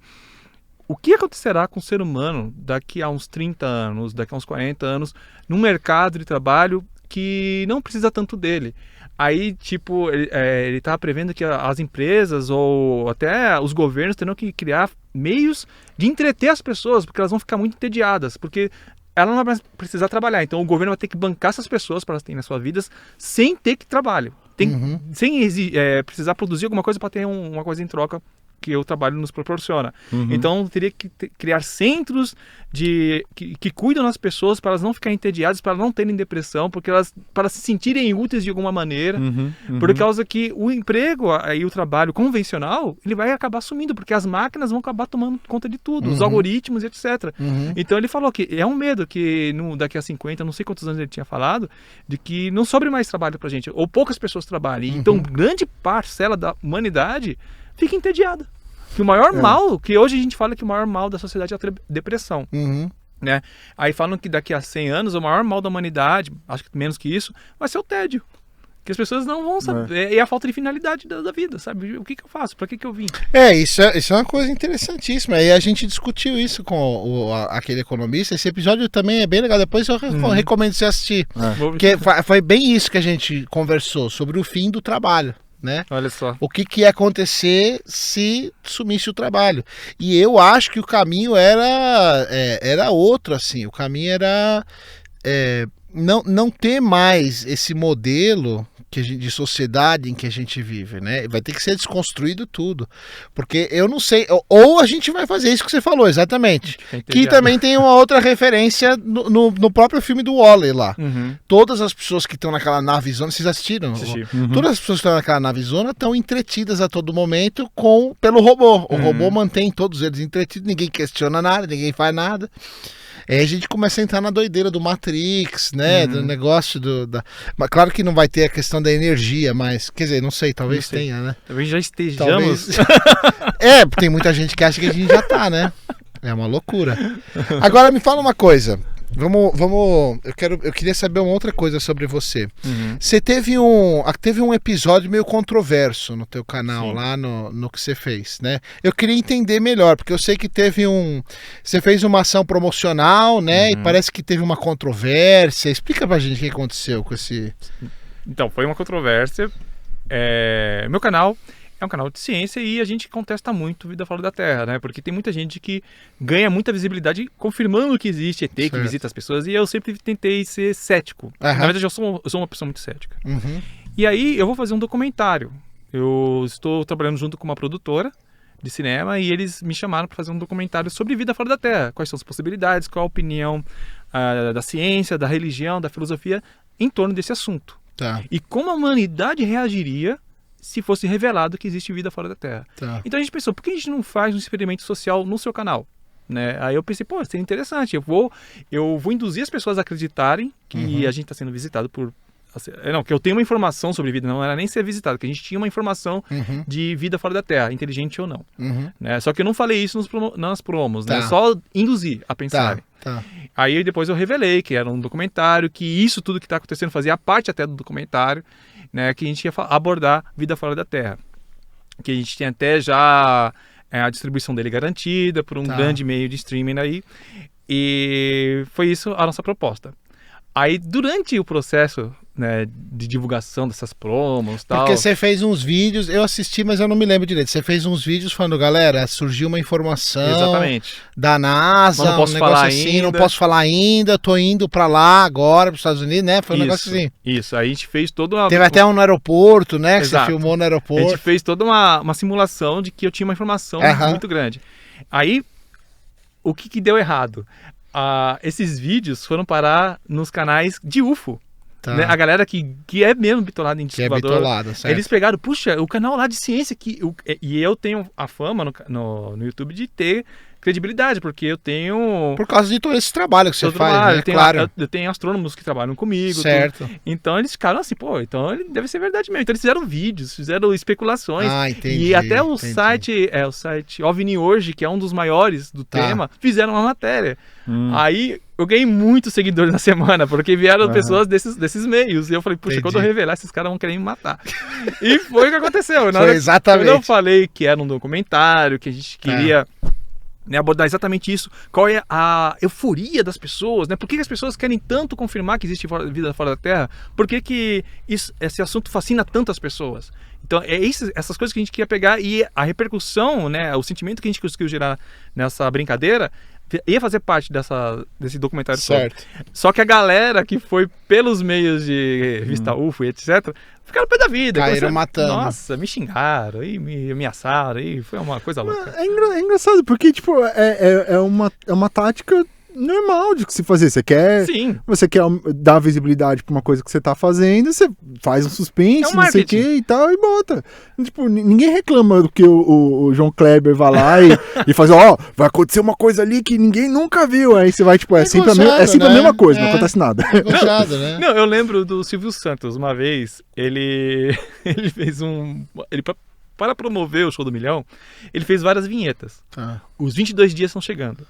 o que acontecerá com o ser humano daqui a uns 30 anos, daqui a uns 40 anos, num mercado de trabalho que não precisa tanto dele. Aí, tipo, ele estava prevendo que as empresas ou até os governos terão que criar meios de entreter as pessoas, porque elas vão ficar muito entediadas, porque ela não vai mais precisar trabalhar. Então o governo vai ter que bancar essas pessoas para elas terem nas suas vidas sem ter que trabalhar. Sem precisar produzir alguma coisa para ter uma coisa em troca que o trabalho nos proporciona. Então, teria que criar centros que cuidam das pessoas para elas não ficarem entediadas, para não terem depressão, para se sentirem úteis de alguma maneira, por causa que o emprego e o trabalho convencional, ele vai acabar sumindo, porque as máquinas vão acabar tomando conta de tudo, os algoritmos, etc. Então, ele falou que é um medo que daqui a 50, não sei quantos anos ele tinha falado, de que não sobre mais trabalho pra gente, ou poucas pessoas trabalhem. Então, grande parcela da humanidade fica entediada. Que o maior mal, que hoje a gente fala que o maior mal da sociedade é a depressão. Né? Aí falam que daqui a 100 anos o maior mal da humanidade, acho que menos que isso, vai ser o tédio. Que as pessoas não vão saber. É a falta de finalidade da vida, sabe? O que eu faço? Pra que eu vim? Isso é uma coisa interessantíssima. E a gente discutiu isso com aquele economista. Esse episódio também é bem legal. Depois eu recomendo você assistir. Porque foi bem isso que a gente conversou, sobre o fim do trabalho. Né? Olha só. O que ia acontecer se sumisse o trabalho. E eu acho que o caminho era outro, assim. O caminho era não ter mais esse modelo de sociedade em que a gente vive, né? Vai ter que ser desconstruído tudo. Porque eu não sei, ou a gente vai fazer isso que você falou, exatamente. Que também tem uma outra referência no próprio filme do Wall-E lá. Todas as pessoas que estão naquela navezona, vocês assistiram? Todas as pessoas que estão naquela navezona estão entretidas a todo momento pelo robô. O robô mantém todos eles entretidos, ninguém questiona nada, ninguém faz nada. Aí a gente começa a entrar na doideira do Matrix, né? Do negócio Mas claro que não vai ter a questão da energia, mas, quer dizer, não sei, talvez tenha, né? Talvez já estejamos. Tem muita gente que acha que a gente já tá, né? É uma loucura. Agora me fala uma coisa. Eu queria saber uma outra coisa sobre você. Você teve um episódio meio controverso no teu canal, lá no que você fez, né? Eu queria entender melhor, porque eu sei que você fez uma ação promocional, né? E parece que teve uma controvérsia. Explica pra gente o que aconteceu com esse... Então, foi uma controvérsia. Meu canal é um canal de ciência e a gente contesta muito vida fora da Terra, né? Porque tem muita gente que ganha muita visibilidade confirmando que existe ET, que visita as pessoas, e eu sempre tentei ser cético. Na verdade, eu sou uma pessoa muito cética. E aí, eu vou fazer um documentário. Eu estou trabalhando junto com uma produtora de cinema e eles me chamaram para fazer um documentário sobre vida fora da Terra. Quais são as possibilidades, qual a opinião da ciência, da religião, da filosofia em torno desse assunto. E como a humanidade reagiria se fosse revelado que existe vida fora da Terra. Então a gente pensou, por que a gente não faz um experimento social no seu canal? Né? Aí eu pensei, seria interessante, eu vou induzir as pessoas a acreditarem que a gente está sendo visitado por... Não, que eu tenho uma informação sobre vida, não era nem ser visitado, que a gente tinha uma informação de vida fora da Terra, inteligente ou não. Né? Só que eu não falei isso nas promos, né? Só induzir a pensarem. Aí depois eu revelei que era um documentário, que isso tudo que está acontecendo fazia parte até do documentário, né, que a gente ia abordar vida fora da Terra. Que a gente tem até já a distribuição dele garantida por um grande meio de streaming aí. E foi isso a nossa proposta. Aí, durante o processo, né, de divulgação dessas promos e tal... Porque você fez uns vídeos, eu assisti, mas eu não me lembro direito. Você fez uns vídeos falando, galera, surgiu uma informação da NASA, não posso falar ainda. Não posso falar ainda, tô indo pra lá agora, pros Estados Unidos, né? Foi um negócio assim. Isso, aí a gente fez toda uma... Teve até um no aeroporto, né? Que você filmou no aeroporto. A gente fez toda uma simulação de que eu tinha uma informação muito grande. Aí, o que deu errado? Esses vídeos foram parar nos canais de UFO. Né? A galera que é mesmo bitolada em disco voador, eles pegaram, puxa, o canal lá de ciência, e eu tenho a fama no YouTube de ter credibilidade, porque eu tenho... Por causa de todo esse trabalho que você faz, né? Claro. Eu tenho astrônomos que trabalham comigo. Certo. Então eles ficaram assim, então ele deve ser verdade mesmo. Então eles fizeram vídeos, fizeram especulações. Entendi. E até o site OVNI Hoje, que é um dos maiores do tema, fizeram uma matéria. Aí eu ganhei muitos seguidores na semana, porque vieram pessoas desses meios. E eu falei, puxa, quando eu revelar, esses caras vão querer me matar. E foi o que aconteceu. Foi exatamente. Eu falei que era um documentário, que a gente queria... abordar exatamente isso, qual é a euforia das pessoas, né? Por que as pessoas querem tanto confirmar que existe vida fora da Terra? Por que esse assunto fascina tanto as pessoas? Então, essas coisas que a gente queria pegar, e a repercussão, né? O sentimento que a gente conseguiu gerar nessa brincadeira ia fazer parte desse documentário Certo. todo. Só que a galera que foi pelos meios de revista UFO e etc., ficaram pé da vida. Caíram matando. Nossa, me xingaram, e me ameaçaram, e foi uma coisa louca. É engraçado, porque, tipo, é uma tática normal de se fazer. Sim. Você quer dar visibilidade pra uma coisa que você tá fazendo, você faz um suspense, É um não sei o marketing. que e tal, e bota. Tipo, ninguém reclama do que o João Kleber vai lá e faz, vai acontecer uma coisa ali que ninguém nunca viu. Aí você vai, tipo, é sempre gozado, a né? mesma coisa, não acontece nada. Gostado, né? Não, eu lembro do Silvio Santos, uma vez, ele fez para promover o Show do Milhão, ele fez várias vinhetas. Tá. Os 22 dias estão chegando.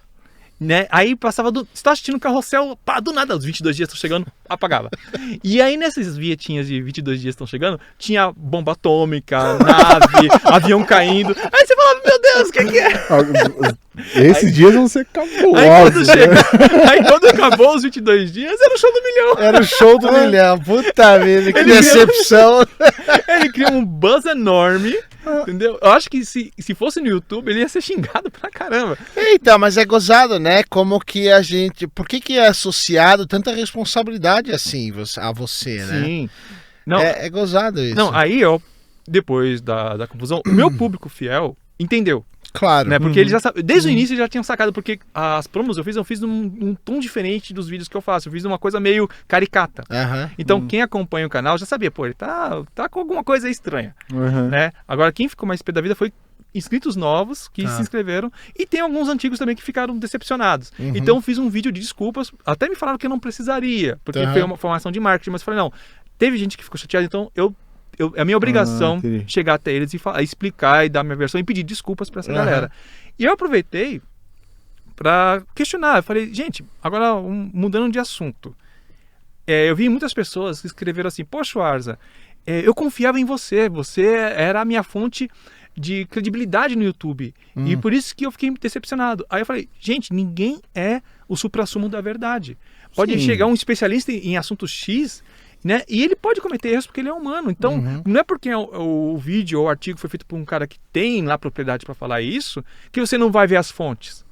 Né? Aí passava você tá assistindo o Carrossel, pá, do nada, os 22 dias estão chegando, apagava. E aí nessas vinhetinhas de 22 dias estão chegando, tinha bomba atômica, nave, avião caindo. Aí você falava, meu Deus, o que é? Esses dias vão ser cabulosos. Aí quando acabou os 22 dias, era o Show do Milhão. Era o Show do Milhão. Puta vida, que decepção. Ele criou um buzz enorme, entendeu? Eu acho que se fosse no YouTube, ele ia ser xingado pra caramba. Então, mas é gozado, né? Como que a gente... Por que é associado tanta responsabilidade assim a você, né? Sim. Não, É gozado isso. não, aí depois da confusão, o meu público fiel entendeu. Claro. Né? Porque eles já sabem, desde o início eles já tinham sacado, porque as promos eu fiz num tom diferente dos vídeos que eu faço. Eu fiz uma coisa meio caricata. Aham. Então quem acompanha o canal já sabia, pô, ele tá com alguma coisa estranha. Né? Agora quem ficou mais pé da vida foi inscritos novos que se inscreveram, e tem alguns foi também que ficaram decepcionados. Então eu fiz um vídeo de desculpas, até me falaram que eu não precisaria, porque foi uma formação de marketing, mas eu falei, não, teve gente que ficou chateada, então é minha obrigação chegar até eles e explicar e dar minha versão e pedir desculpas para essa galera. E eu aproveitei para questionar. Eu falei, gente, agora mudando de assunto. Eu vi muitas pessoas que escreveram assim, poxa, Schwarza, eu confiava em você era a minha fonte de credibilidade no YouTube. E por isso que eu fiquei decepcionado. Aí eu falei, gente, ninguém é o suprassumo da verdade. Pode chegar um especialista em assunto X, né? E ele pode cometer erros porque ele é humano. Então, não é porque o vídeo ou o artigo foi feito por um cara que tem lá propriedade para falar isso, que você não vai ver as fontes.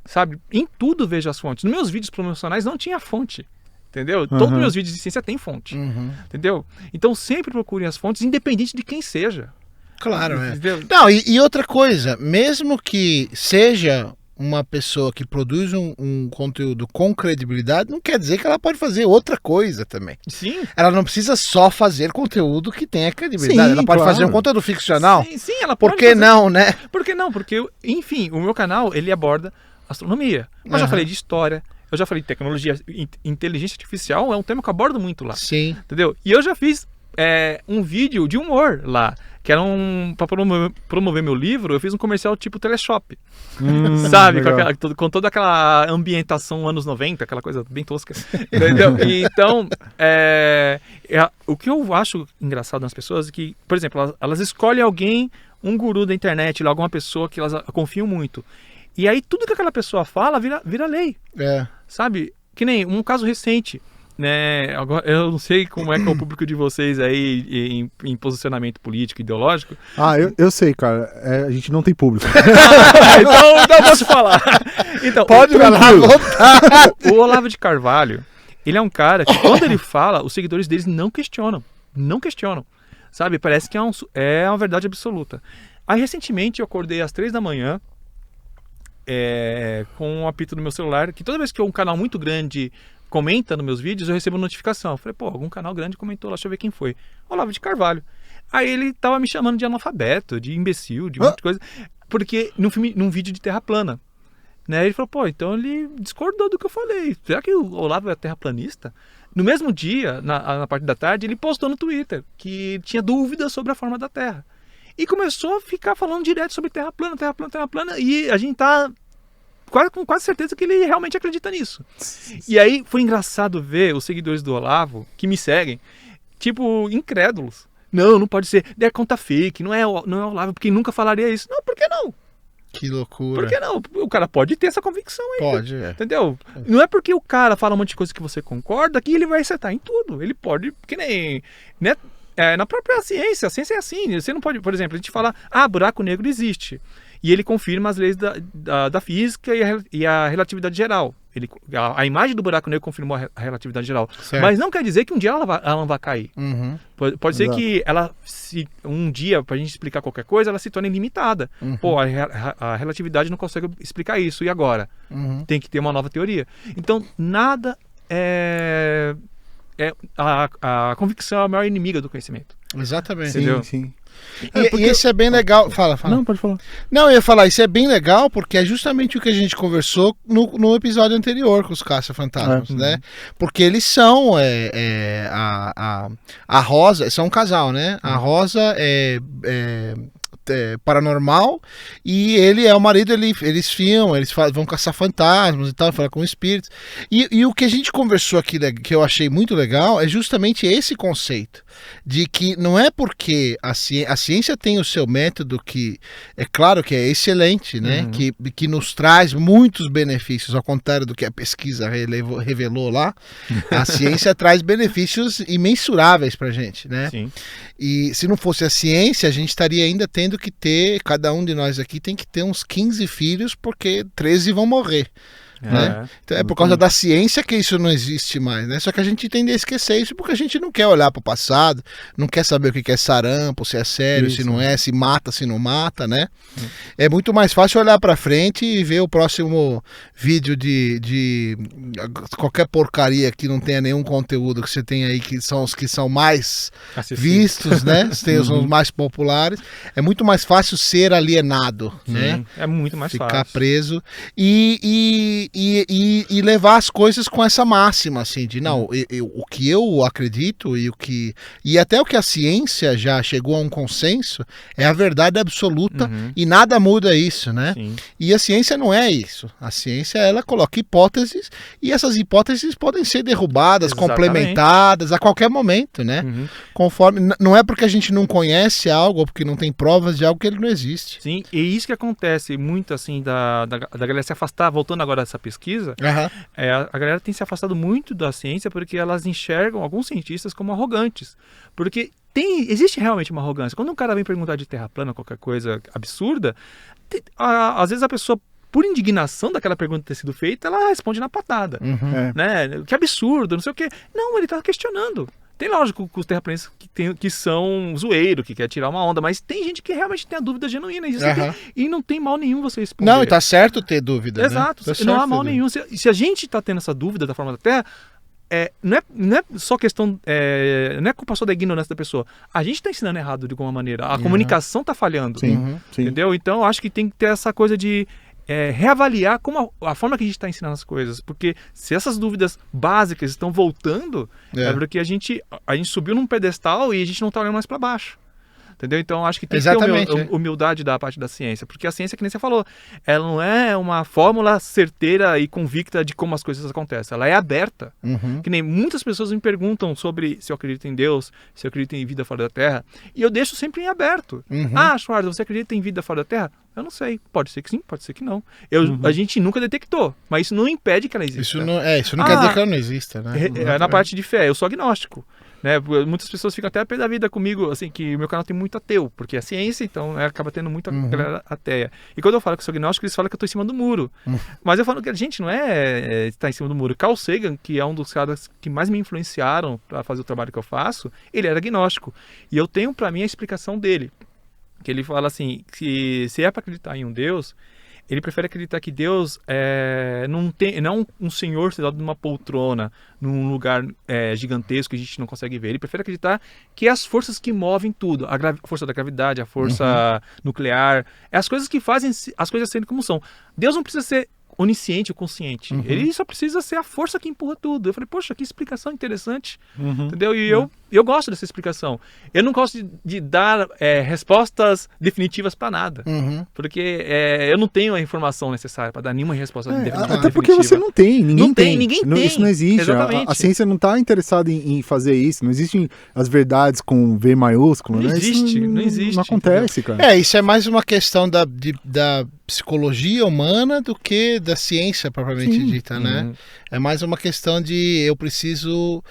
Sabe? Em tudo vejo as fontes. Nos meus vídeos promocionais não tinha fonte. Entendeu? Todos os meus vídeos de ciência tem fonte. Entendeu? Então, sempre procurem as fontes, independente de quem seja. Claro, né? Entendeu? Não, e outra coisa, mesmo que seja uma pessoa que produz um conteúdo com credibilidade, não quer dizer que ela pode fazer outra coisa também. Sim. Ela não precisa só fazer conteúdo que tenha credibilidade. Sim, ela pode claro. fazer um conteúdo ficcional. Sim, ela pode Por que fazer. não, né? Por que não? Porque, enfim, o meu canal, ele aborda astronomia. Mas já falei de história, eu já falei de tecnologia, inteligência artificial é um tema que eu abordo muito lá. Sim. Entendeu? E eu já fiz um vídeo de humor lá, que era para promover meu livro, eu fiz um comercial tipo Teleshop. Sabe? Com toda aquela ambientação anos 90, aquela coisa bem tosca. Entendeu? E, então, o que eu acho engraçado nas pessoas é que, por exemplo, elas escolhem alguém, um guru da internet, alguma pessoa que elas confiam muito. E aí tudo que aquela pessoa fala vira lei. Sabe? Que nem um caso recente. Né? Agora, eu não sei como é que é o público de vocês aí em posicionamento político, ideológico. Eu sei, cara. A gente não tem público. então eu posso falar. Então, Pode falar. O Olavo de Carvalho, ele é um cara que quando ele fala, os seguidores deles não questionam. Não questionam. Sabe? Parece que é uma verdade absoluta. Aí, recentemente, eu acordei às 3 da manhã com um apito no meu celular, que toda vez que um canal muito grande comenta nos meus vídeos, eu recebo notificação. Eu falei, algum canal grande comentou lá, deixa eu ver quem foi. Olavo de Carvalho. Aí ele tava me chamando de analfabeto, de imbecil, de um monte de coisa, porque num vídeo de terra plana. Né? Ele falou, então ele discordou do que eu falei. Será que o Olavo é terraplanista? No mesmo dia, na parte da tarde, ele postou no Twitter que tinha dúvidas sobre a forma da Terra. E começou a ficar falando direto sobre terra plana, e a gente tá com quase certeza que ele realmente acredita nisso. E aí foi engraçado ver os seguidores do Olavo, que me seguem, tipo, incrédulos. Não pode ser, é conta fake, não é o Olavo, porque nunca falaria isso. Não, por que não? Que loucura. Por que não? O cara pode ter essa convicção aí. Pode, entendeu? Não é porque o cara fala um monte de coisa que você concorda que ele vai acertar em tudo. Ele pode, que nem... Né? Na própria ciência, a ciência é assim. Você não pode, por exemplo, a gente fala, buraco negro existe. e ele confirma as leis da física e a relatividade geral. A imagem do buraco negro confirmou a relatividade geral. Certo. Mas não quer dizer que um dia ela não vai cair. Uhum. Pode ser Exato. que ela, um dia, pra gente explicar qualquer coisa, ela se torne ilimitada. Uhum. Pô, a relatividade não consegue explicar isso. E agora? Uhum. Tem que ter uma nova teoria. Então, nada a convicção é a maior inimiga do conhecimento. Exatamente. Entendeu? Sim. E esse é bem legal. Fala. Não, pode falar. Não, eu ia falar, isso é bem legal porque é justamente o que a gente conversou no episódio anterior com os caça-fantasmas, né? Porque eles são a Rosa, são um casal, né? A Rosa é paranormal e ele é o marido, eles filmam, vão caçar fantasmas e tal, falar com espíritos. E o que a gente conversou aqui, que eu achei muito legal, é justamente esse conceito de que não é porque a ciência tem o seu método que é claro que é excelente, né? Que nos traz muitos benefícios, ao contrário do que a pesquisa revelou lá. A ciência traz benefícios imensuráveis pra gente, né? Sim. E se não fosse a ciência, a gente estaria ainda tendo que ter, cada um de nós aqui tem que ter uns 15 filhos, porque 13 vão morrer. Né? Então é por causa da ciência que isso não existe mais, né? Só que a gente tende a esquecer isso porque a gente não quer olhar para o passado, não quer saber o que é sarampo, se é sério, isso. Se não é, se mata, se não mata, né? É muito mais fácil olhar para frente e ver o próximo vídeo de qualquer porcaria que não tenha nenhum conteúdo que você tem aí, que são os que são mais vistos, né? Tem os mais populares. É muito mais fácil ser alienado, né? É muito mais fácil. Ficar preso e levar as coisas com essa máxima, assim, de não, o que eu acredito e até o que a ciência já chegou a um consenso é a verdade absoluta e nada muda isso, né? Sim. E a ciência não é isso. A ciência, ela coloca hipóteses e essas hipóteses podem ser derrubadas, complementadas a qualquer momento, né? Conforme, não é porque a gente não conhece algo ou porque não tem provas de algo que ele não existe. Sim, e isso que acontece muito, assim, da galera se afastar, voltando agora dessa pesquisa, a galera tem se afastado muito da ciência porque elas enxergam alguns cientistas como arrogantes. Porque existe realmente uma arrogância. Quando um cara vem perguntar de terra plana, qualquer coisa absurda, às vezes a pessoa, por indignação daquela pergunta ter sido feita, ela responde na patada. Né? Que absurdo, não sei o quê. Não, ele está questionando. Tem lógico que os terraplanistas que são zoeiro, que quer tirar uma onda, mas tem gente que realmente tem a dúvida genuína. E não tem mal nenhum você responder. Não, e tá certo ter dúvida. Exato, né? Não há mal nenhum. Se a gente está tendo essa dúvida da forma da Terra, não é só questão, não é culpa só da ignorância da pessoa. A gente está ensinando errado de alguma maneira. A comunicação está falhando. Sim. Entendeu? Então, eu acho que tem que ter essa coisa de reavaliar como a forma que a gente está ensinando as coisas. Porque se essas dúvidas básicas estão voltando, é porque a gente subiu num pedestal e a gente não está olhando mais para baixo. Entendeu? Então, acho que tem que ter humildade da parte da ciência. Porque a ciência, que nem você falou, ela não é uma fórmula certeira e convicta de como as coisas acontecem. Ela é aberta. Que nem muitas pessoas me perguntam sobre se eu acredito em Deus, se eu acredito em vida fora da Terra. E eu deixo sempre em aberto. Schwarz, você acredita em vida fora da Terra? Eu não sei. Pode ser que sim, pode ser que não. A gente nunca detectou. Mas isso não impede que ela exista. Isso não quer dizer que ela não exista, né? Na parte de fé, eu sou agnóstico. Né? Muitas pessoas ficam até a pé da vida comigo, assim, que o meu canal tem muito ateu, porque é ciência, então acaba tendo muita galera ateia. E quando eu falo que sou agnóstico, eles falam que eu estou em cima do muro. Mas eu falo que a gente não estar em cima do muro. Carl Sagan, que é um dos caras que mais me influenciaram para fazer o trabalho que eu faço, ele era agnóstico. E eu tenho para mim a explicação dele, que ele fala assim, que se é para acreditar em um Deus, ele prefere acreditar que Deus não um senhor sentado numa poltrona, num lugar gigantesco que a gente não consegue ver. Ele prefere acreditar que é as forças que movem tudo. A força da gravidade, a força nuclear. É as coisas que fazem as coisas serem como são. Deus não precisa ser onisciente ou consciente. Ele só precisa ser a força que empurra tudo. Eu falei, poxa, que explicação interessante. Entendeu? E eu gosto dessa explicação. Eu não gosto de dar respostas definitivas para nada. Porque eu não tenho a informação necessária para dar nenhuma resposta definitiva. Até porque você não tem. Ninguém tem. Isso não existe. Exatamente. A ciência não está interessada em fazer isso. Não existem as verdades com V maiúsculo. Não existe. Não existe. Não acontece, cara. Isso é mais uma questão da psicologia humana do que da ciência propriamente dita, né? É mais uma questão de eu preciso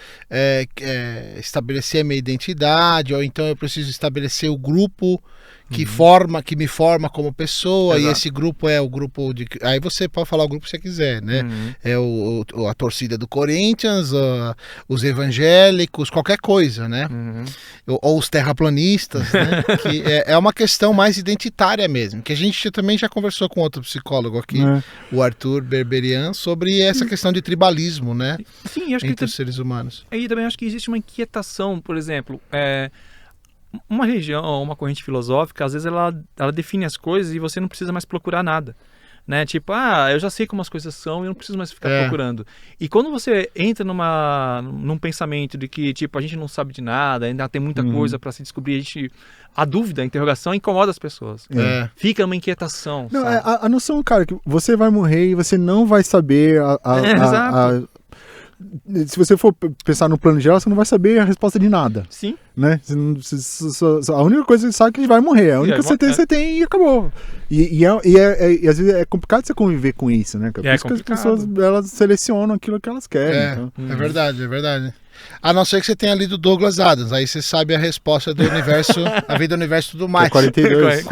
estabelecer a minha identidade, ou então eu preciso estabelecer o grupo que me forma como pessoa. Exato. E esse grupo é o grupo de... Aí você pode falar o grupo que você quiser, né? É a torcida do Corinthians, os evangélicos, qualquer coisa, né? Ou os terraplanistas, né? Que é uma questão mais identitária mesmo, que a gente também já conversou com outro psicólogo aqui, o Arthur Berberian, sobre essa questão de tribalismo, né? Sim, acho entre os seres humanos. E também acho que existe uma inquietação, por exemplo, uma religião, uma corrente filosófica, às vezes ela define as coisas e você não precisa mais procurar nada, né? Tipo, eu já sei como as coisas são e eu não preciso mais ficar procurando. E quando você entra num pensamento de que, tipo, a gente não sabe de nada, ainda tem muita coisa para se descobrir, a dúvida, a interrogação incomoda as pessoas. Fica uma inquietação. Não, a noção, cara, que você vai morrer e você não vai saber se você for pensar no plano geral, você não vai saber a resposta de nada. Sim. Né? A única coisa que você sabe é que a gente vai morrer. A única certeza que você tem e acabou. E às vezes é complicado você conviver com isso, né? Por isso que as pessoas elas selecionam aquilo que elas querem. Então. É verdade, é verdade. A não ser que você tenha lido Douglas Adams, aí você sabe a resposta do universo, a vida do universo e tudo mais. 42.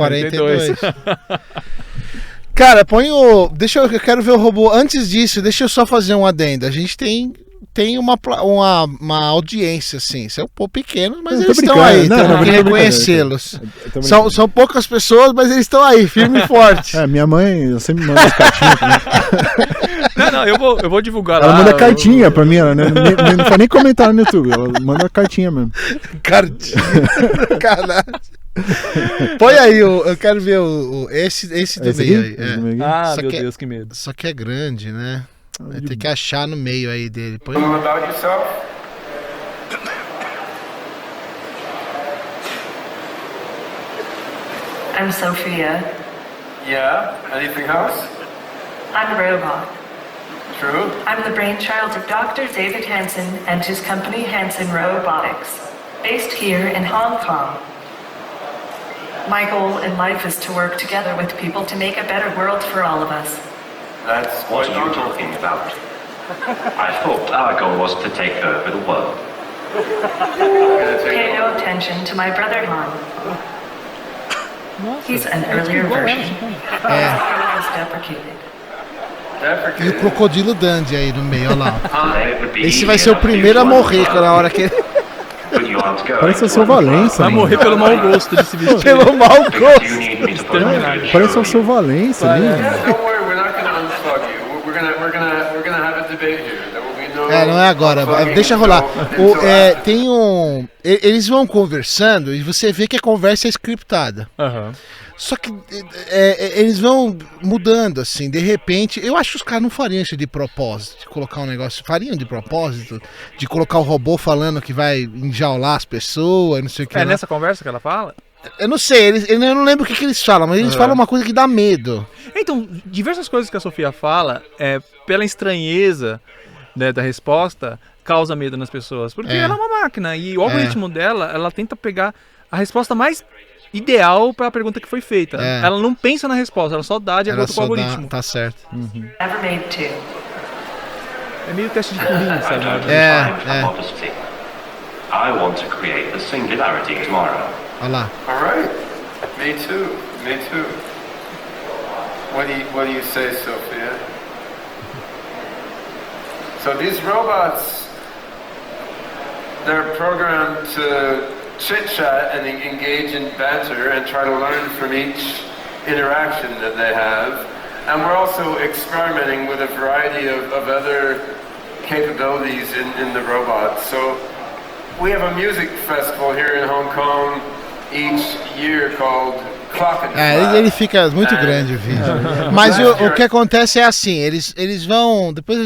Cara, eu quero ver o robô. Antes disso, deixa eu só fazer um adendo. A gente tem uma audiência, assim. São um pouco pequenos, mas eles estão aí. Temos que reconhecê-los. São poucas pessoas, mas eles estão aí, firme e forte. Minha mãe, eu sempre mando as cartinhas pra mim. Não, eu vou divulgar ela lá. Ela manda cartinha pra mim, ela não faz nem comentário no YouTube. Ela manda cartinha mesmo. Cartinha. Caralho. Põe aí, eu quero ver esse do meio aí. Meu Deus, que medo. Só que é grande, né? Vai ter que achar no meio aí dele. Põe. About yourself? I'm Sophia. Yeah. Anything else? I'm a robot. True. I'm the brainchild of Dr. David Hansen and his company Hansen Robotics, based here in Hong Kong. My goal in life is to work together with people to make a better world for all of us. That's what are you talking about? I thought our goal was to take over the world. Pay no attention to my brother Han. He's an earlier version. Is deprecated. E o Crocodilo Dandy aí no meio, olha lá. Esse vai ser o primeiro a morrer na hora que Parece o seu Valença. Vai morrer pelo mau gosto desse bicho. Pelo mau gosto. Parece o seu Valença ali. Don't worry, we're not gonna unplug you. We're gonna have a debate here. There will be no. Não é agora. Deixa rolar. Tem eles vão conversando e você vê que a conversa é scriptada. Só que eles vão mudando, assim, de repente. Eu acho que os caras não fariam isso de propósito, de colocar um negócio. Fariam de propósito, de colocar o robô falando que vai enjaular as pessoas, não sei o que. Nessa conversa que ela fala? Eu não sei, eu não lembro o que eles falam, mas eles falam uma coisa que dá medo. Então, diversas coisas que a Sofia fala, pela estranheza, né, da resposta, causa medo nas pessoas. Porque ela é uma máquina e o algoritmo dela, ela tenta pegar a resposta mais ideal para a pergunta que foi feita. Ela não pensa na resposta, ela só dá de acordo com o algoritmo. Tá certo. Never made two. É meio teste de Turing, sabe? I want to create the singularity tomorrow. Olha lá. All right. Me too. What do you say, Sophia? So these robots, they're programmed to chit-chat and engage in banter and try to learn from each interaction that they have. And we're also experimenting with a variety of other capabilities in the robots. So we have a music festival here in Hong Kong each year called Clock and Flash. Ele fica muito grande o vídeo. Mas o que acontece é assim, eles vão, depois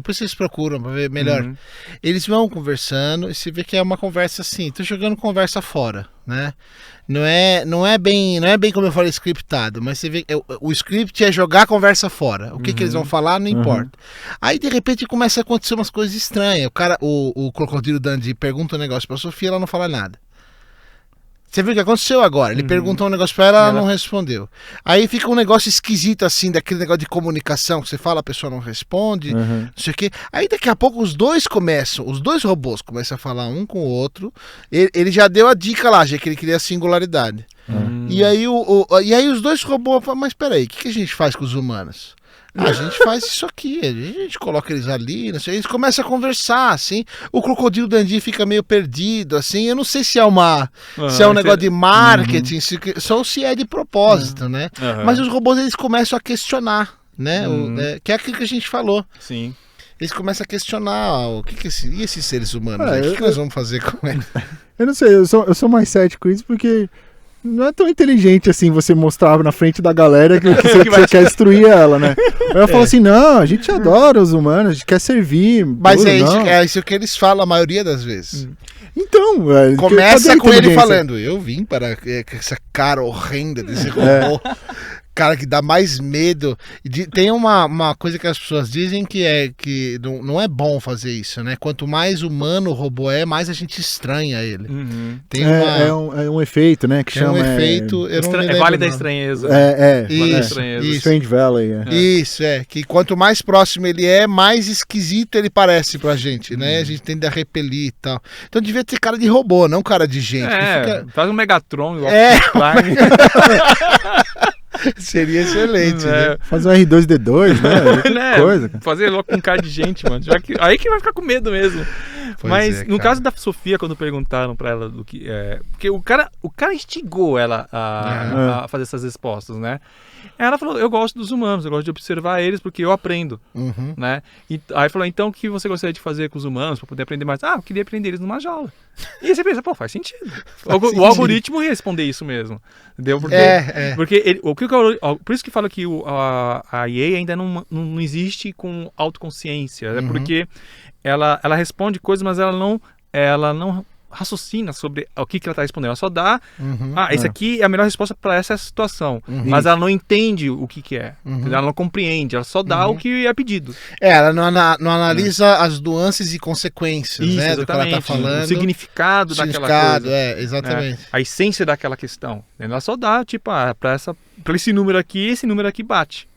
vocês procuram para ver melhor. Eles vão conversando e você vê que é uma conversa assim, tô jogando conversa fora, né? Não é bem como eu falei scriptado, mas você vê o script é jogar a conversa fora. O que eles vão falar não importa. Aí de repente começa a acontecer umas coisas estranhas. O Crocodilo Dandy pergunta um negócio pra Sofia, ela não fala nada. Você viu o que aconteceu agora? Ele perguntou um negócio pra ela, ela não respondeu. Aí fica um negócio esquisito assim, daquele negócio de comunicação, que você fala, a pessoa não responde, não sei o quê. Aí daqui a pouco os dois robôs começam a falar um com o outro. Ele já deu a dica lá, já que ele queria a singularidade. E aí os dois robôs falam, mas peraí, o que a gente faz com os humanos? A gente faz isso aqui, a gente coloca eles ali, não sei, eles começam a conversar, assim, o Crocodilo Dundee fica meio perdido, assim, eu não sei se é um negócio de marketing, se é de propósito, né? Mas os robôs, eles começam a questionar, né? Que é aquilo que a gente falou. Sim. Eles começam a questionar, e esses seres humanos, o que nós vamos fazer com eles? Eu não sei, eu sou mais cético com isso, porque não é tão inteligente assim você mostrar na frente da galera que você quer destruir ela, né? Aí eu falo assim, não, a gente adora os humanos, a gente quer servir. Mas é isso que eles falam a maioria das vezes. Então, começa com ele falando, eu vim para essa cara horrenda desse robô. Cara, que dá mais medo. Tem uma coisa que as pessoas dizem que não é bom fazer isso, né? Quanto mais humano o robô mais a gente estranha ele. Tem é um efeito, né? Que chama. Um efeito. Eu não me lembro Vale da Estranheza. Isso. Strange Valley. Isso, que quanto mais próximo ele mais esquisito ele parece pra gente, né? A gente tende a repelir e tal. Então devia ter cara de robô, não cara de gente. Faz um Megatron igual Seria excelente, né? Fazer um R2D2, né? Coisa, cara. Fazer logo com cara de gente, mano. Aí que vai ficar com medo mesmo. Mas no caso da Sofia, quando perguntaram pra ela do que porque o cara instigou ela a fazer essas respostas, né? Ela falou, eu gosto dos humanos, eu gosto de observar eles porque eu aprendo, né? Aí falou, então o que você gostaria de fazer com os humanos para poder aprender mais? Eu queria aprender eles numa jaula. E aí você pensa, faz sentido. O algoritmo ia responder isso mesmo, entendeu? Porque por isso que fala que a EA ainda não existe com autoconsciência, porque ela responde coisas, mas ela não raciocina sobre o que ela está respondendo. Ela só dá, esse aqui é a melhor resposta para essa situação. Mas ela não entende o que é. Ela não compreende, ela só dá o que é pedido. Ela não analisa as nuances e consequências, isso, né, do que ela está falando. O significado daquela coisa. Exatamente. A essência daquela questão. Ela só dá, tipo, para esse número aqui bate.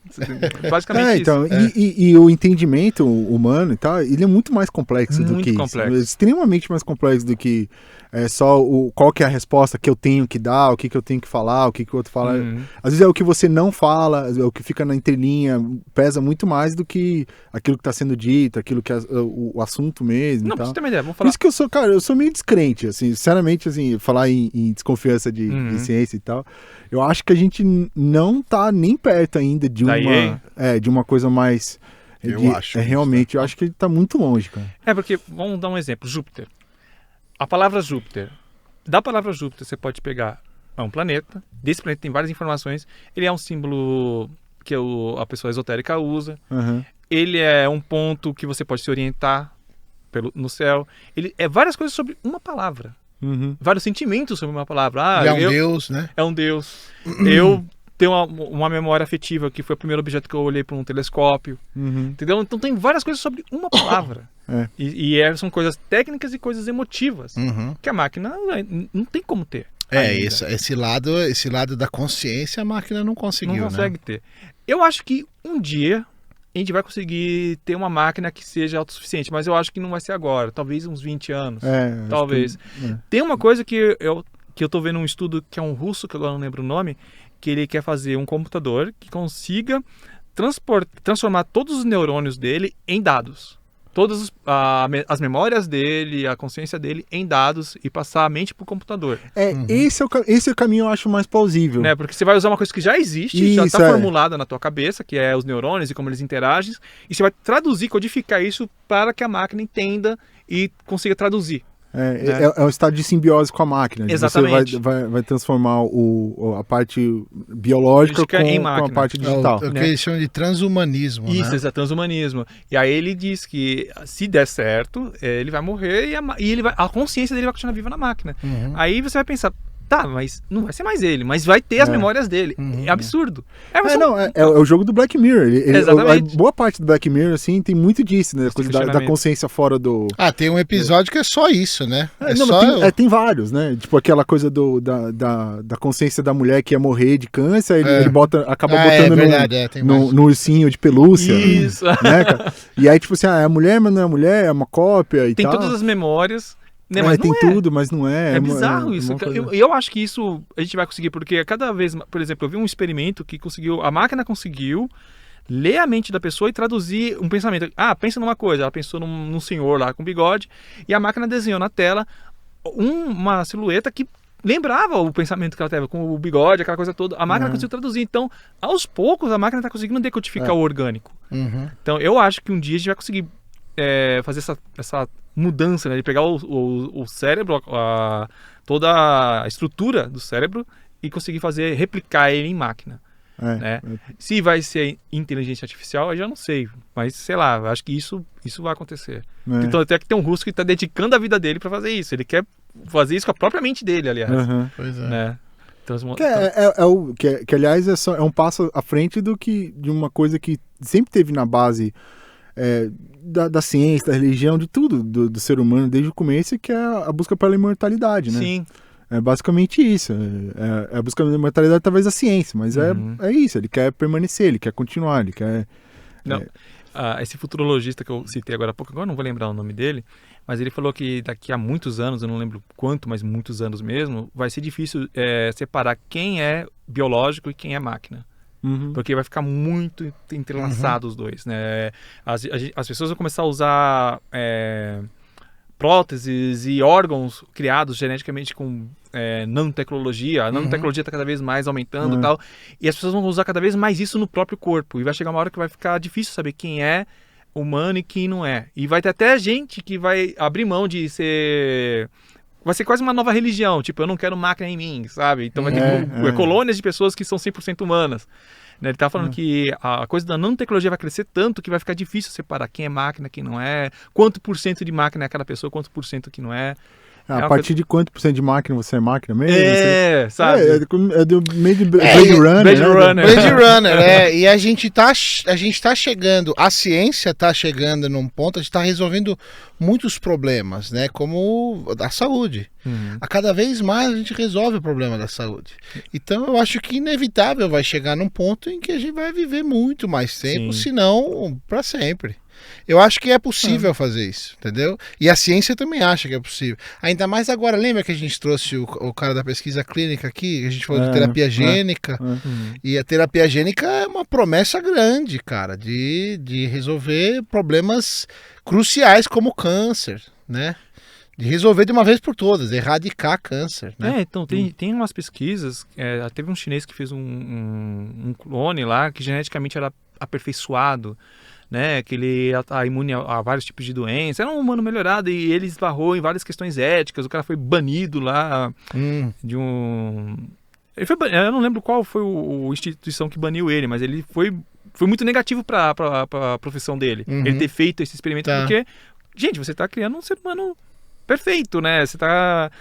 Basicamente então, isso. E o entendimento humano e tal, ele é muito mais complexo do que isso. Extremamente mais complexo do que só qual que é a resposta que eu tenho que dar, o que eu tenho que falar, o que o outro fala. Às vezes é o que você não fala, é o que fica na entrelinha, pesa muito mais do que aquilo que está sendo dito, aquilo que é o assunto mesmo. Não, pra você ter uma ideia, vamos falar. Por isso que eu sou meio descrente, assim, sinceramente, assim, falar em desconfiança de ciência e tal. Eu acho que a gente não tá nem perto ainda de uma coisa mais. Eu acho que ele tá muito longe, cara. Porque, vamos dar um exemplo, Júpiter. A palavra Júpiter. Da palavra Júpiter, você pode pegar um planeta. Desse planeta tem várias informações. Ele é um símbolo que a pessoa esotérica usa. Ele é um ponto que você pode se orientar no céu. Ele é várias coisas sobre uma palavra. Vários sentimentos sobre uma palavra. E é um Deus, né? É um Deus. Eu tenho uma memória afetiva, que foi o primeiro objeto que eu olhei por um telescópio. Entendeu? Então tem várias coisas sobre uma palavra. São coisas técnicas e coisas emotivas. Que a máquina não tem como ter. Esse lado da consciência a máquina não conseguiu. Não consegue ter. Eu acho que um dia a gente vai conseguir ter uma máquina que seja autossuficiente, mas eu acho que não vai ser agora, talvez uns 20 anos. Talvez. Tem uma coisa que eu tô vendo um estudo que é um russo, que agora não lembro o nome, que ele quer fazer um computador que consiga transformar todos os neurônios dele em dados. Todas as memórias dele, a consciência dele em dados e passar a mente para o computador. Esse é o caminho eu acho mais plausível. Né? Porque você vai usar uma coisa que já existe, já está formulada na tua cabeça, que é os neurônios e como eles interagem, e você vai traduzir, codificar isso para que a máquina entenda e consiga traduzir. É um estado de simbiose com a máquina. Exatamente. Você vai transformar a parte biológica com a parte digital. O que eles chamam de transhumanismo. Isso, né? é transhumanismo. E aí ele diz que se der certo, ele vai morrer e a consciência dele vai continuar viva na máquina. Aí você vai pensar, Tá, mas não vai ser mais ele, mas vai ter as memórias dele. É absurdo. É o jogo do Black Mirror. Exatamente. Boa parte do Black Mirror, assim, tem muito disso, né? Coisa da consciência fora do... Tem um episódio que é só isso, né? Tem vários, né? Tipo aquela coisa da consciência da mulher que ia morrer de câncer, ele acaba botando no ursinho de pelúcia. Isso. Né, cara? E aí, tipo assim, é mulher, mas não é mulher, é uma cópia e tem tal. Tem todas as memórias... Né, mas tem tudo, mas não é. É bizarro isso. Eu acho que isso a gente vai conseguir, porque cada vez, por exemplo, eu vi um experimento que a máquina conseguiu ler a mente da pessoa e traduzir um pensamento. Pensa numa coisa, ela pensou num senhor lá com bigode, e a máquina desenhou na tela uma silhueta que lembrava o pensamento que ela teve, com o bigode, aquela coisa toda. A máquina conseguiu traduzir. Então, aos poucos, a máquina está conseguindo decodificar o orgânico. Então, eu acho que um dia a gente vai conseguir fazer essa mudança, né, de pegar o cérebro, toda a estrutura do cérebro e conseguir replicar ele em máquina. Né? Se vai ser inteligência artificial, eu já não sei, mas sei lá, acho que isso vai acontecer. Então até que tem um russo que está dedicando a vida dele para fazer isso. Ele quer fazer isso com a própria mente dele, aliás. Pois é. Né? Que aliás é um passo à frente de uma coisa que sempre teve na base da ciência, da religião, de tudo do ser humano desde o começo, que é a busca pela imortalidade, né? Sim. É basicamente isso. É a busca pela imortalidade através da ciência, mas é isso. Ele quer permanecer, ele quer continuar, ele quer... Esse futurologista que eu citei agora há pouco, agora não vou lembrar o nome dele, mas ele falou que daqui a muitos anos, eu não lembro quanto, mas muitos anos mesmo, vai ser difícil separar quem é biológico e quem é máquina. Porque vai ficar muito entrelaçado os dois, né? As pessoas vão começar a usar próteses e órgãos criados geneticamente com nanotecnologia. A nanotecnologia está cada vez mais aumentando e tal. E as pessoas vão usar cada vez mais isso no próprio corpo. E vai chegar uma hora que vai ficar difícil saber quem é humano e quem não é. E vai ter até gente que vai abrir mão de ser... Vai ser quase uma nova religião, tipo, eu não quero máquina em mim, sabe? Então vai ter colônias de pessoas que são 100% humanas. Né? Ele tá falando que a coisa da nanotecnologia vai crescer tanto que vai ficar difícil separar quem é máquina, quem não é, quanto por cento de máquina é aquela pessoa, quanto por cento que não é. A partir de quanto por cento de máquina você é máquina mesmo? Sabe? É do meio de Blade Runner. Blade Runner, e a gente tá chegando, a ciência tá chegando num ponto, a gente tá resolvendo muitos problemas, né? Como a saúde. A cada vez mais a gente resolve o problema da saúde. Então eu acho que inevitável vai chegar num ponto em que a gente vai viver muito mais tempo, se não para sempre. Eu acho que é possível fazer isso, entendeu? E a ciência também acha que é possível. Ainda mais agora, lembra que a gente trouxe o cara da pesquisa clínica aqui? A gente falou de terapia gênica. E a terapia gênica é uma promessa grande, cara, de resolver problemas cruciais como câncer, né? De resolver de uma vez por todas, erradicar câncer, né? Então tem umas pesquisas, teve um chinês que fez um clone lá que geneticamente era aperfeiçoado, né, que ele está imune a vários tipos de doenças, era um humano melhorado e ele esbarrou em várias questões éticas, o cara foi banido lá de um... eu não lembro qual foi a instituição que baniu ele, mas ele foi muito negativo para a profissão dele, ele ter feito esse experimento, porque, gente, você está criando um ser humano perfeito, né, você está...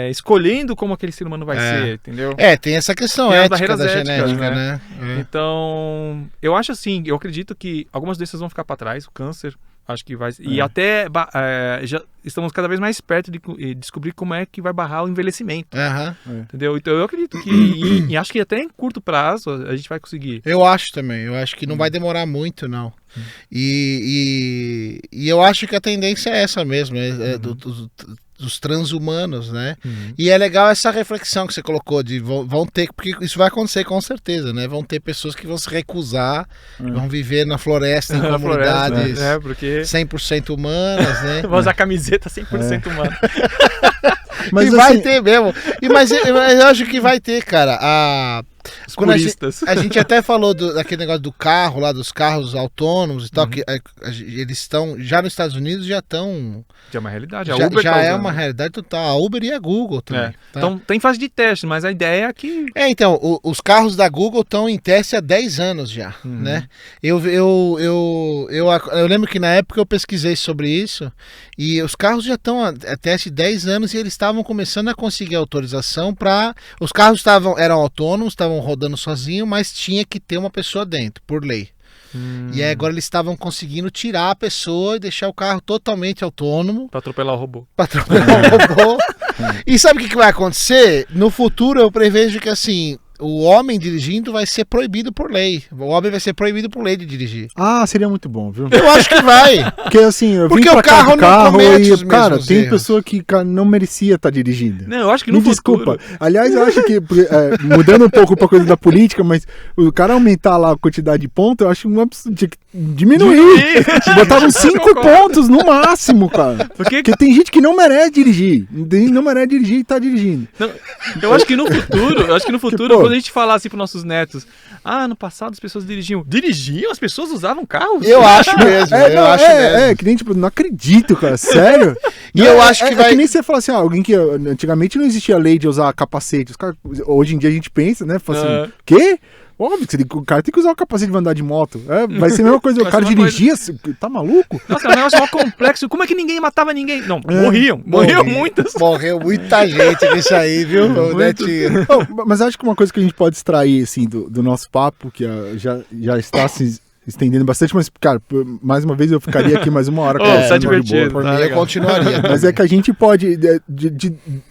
escolhendo como aquele ser humano vai ser, entendeu? Tem essa questão ética da genética, né? Então, eu acho assim, eu acredito que algumas doenças vão ficar para trás, o câncer, acho que vai... E até já estamos cada vez mais perto de descobrir como é que vai barrar o envelhecimento, entendeu? Então eu acredito que, e acho que até em curto prazo a gente vai conseguir. Eu acho também, eu acho que não vai demorar muito, não. E eu acho que a tendência é essa mesmo, dos transhumanos, né? E é legal essa reflexão que você colocou de vão ter, porque isso vai acontecer com certeza, né? Vão ter pessoas que vão se recusar, vão viver na floresta, em comunidades porque... 100% humanas, né? Vão usar camiseta 100% humana. Mas vai ter mesmo. Mas eu acho que vai ter, cara. Os Quando puristas. a gente até falou daquele negócio do carro, lá dos carros autônomos e tal, que eles estão, já nos Estados Unidos já estão... Já é uma realidade. A Já, Uber já tá é usando. uma realidade total. A Uber e a Google também. É. Tá? Então tem fase de teste, mas a ideia é que... Então, os carros da Google estão em teste há 10 anos já, né? Eu lembro que na época eu pesquisei sobre isso e os carros já estão a teste 10 anos e eles estavam começando a conseguir autorização para... Os carros eram autônomos, estavam rodando sozinho, mas tinha que ter uma pessoa dentro, por lei. E aí agora eles estavam conseguindo tirar a pessoa e deixar o carro totalmente autônomo. Pra atropelar o robô. Pra atropelar o robô. E sabe o que vai acontecer? No futuro eu prevejo que assim, o homem dirigindo vai ser proibido por lei. O homem vai ser proibido por lei de dirigir. Ah, seria muito bom, viu? Eu acho que vai. Porque assim, eu Porque vim pra o carro cá de carro não comete os e, cara, mesmos tem erros. pessoa que cara, não merecia estar dirigindo. Não, eu acho que no Me futuro... desculpa. Aliás, eu acho que, mudando um pouco pra coisa da política, mas o cara aumentar lá a quantidade de pontos, eu acho um absurdo. Tinha que diminuir. Botavam 5 pontos no máximo, cara. Porque Porque tem gente que não merece dirigir. Não merece dirigir e tá dirigindo. Não, eu acho que no futuro, pô, quando a gente falar assim pros nossos netos, no passado as pessoas dirigiam. Dirigiam? As pessoas usavam carros? Eu acho mesmo. Eu acho mesmo. Que nem tipo, não acredito, cara, sério. E eu acho que vai- É que nem você fala assim, alguém que antigamente não existia lei de usar capacete. Os caras, hoje em dia a gente pensa, né? Fala assim, quê? Óbvio que o cara tem que usar o capacete de andar de moto. Vai ser a mesma coisa, o Vai cara ser uma dirigia, tá maluco? Nossa, é um negócio mó complexo. Como é que ninguém matava ninguém? Não, morriam muitas. Morreu muita gente nisso aí, viu, Netinho? Não, mas acho que uma coisa que a gente pode extrair assim, do nosso papo, que já está se estendendo bastante, mas, cara, mais uma vez eu ficaria aqui mais uma hora. tá conversando de boa. divertido. Por Tá mim, eu legal. continuaria. Mas é que a gente pode,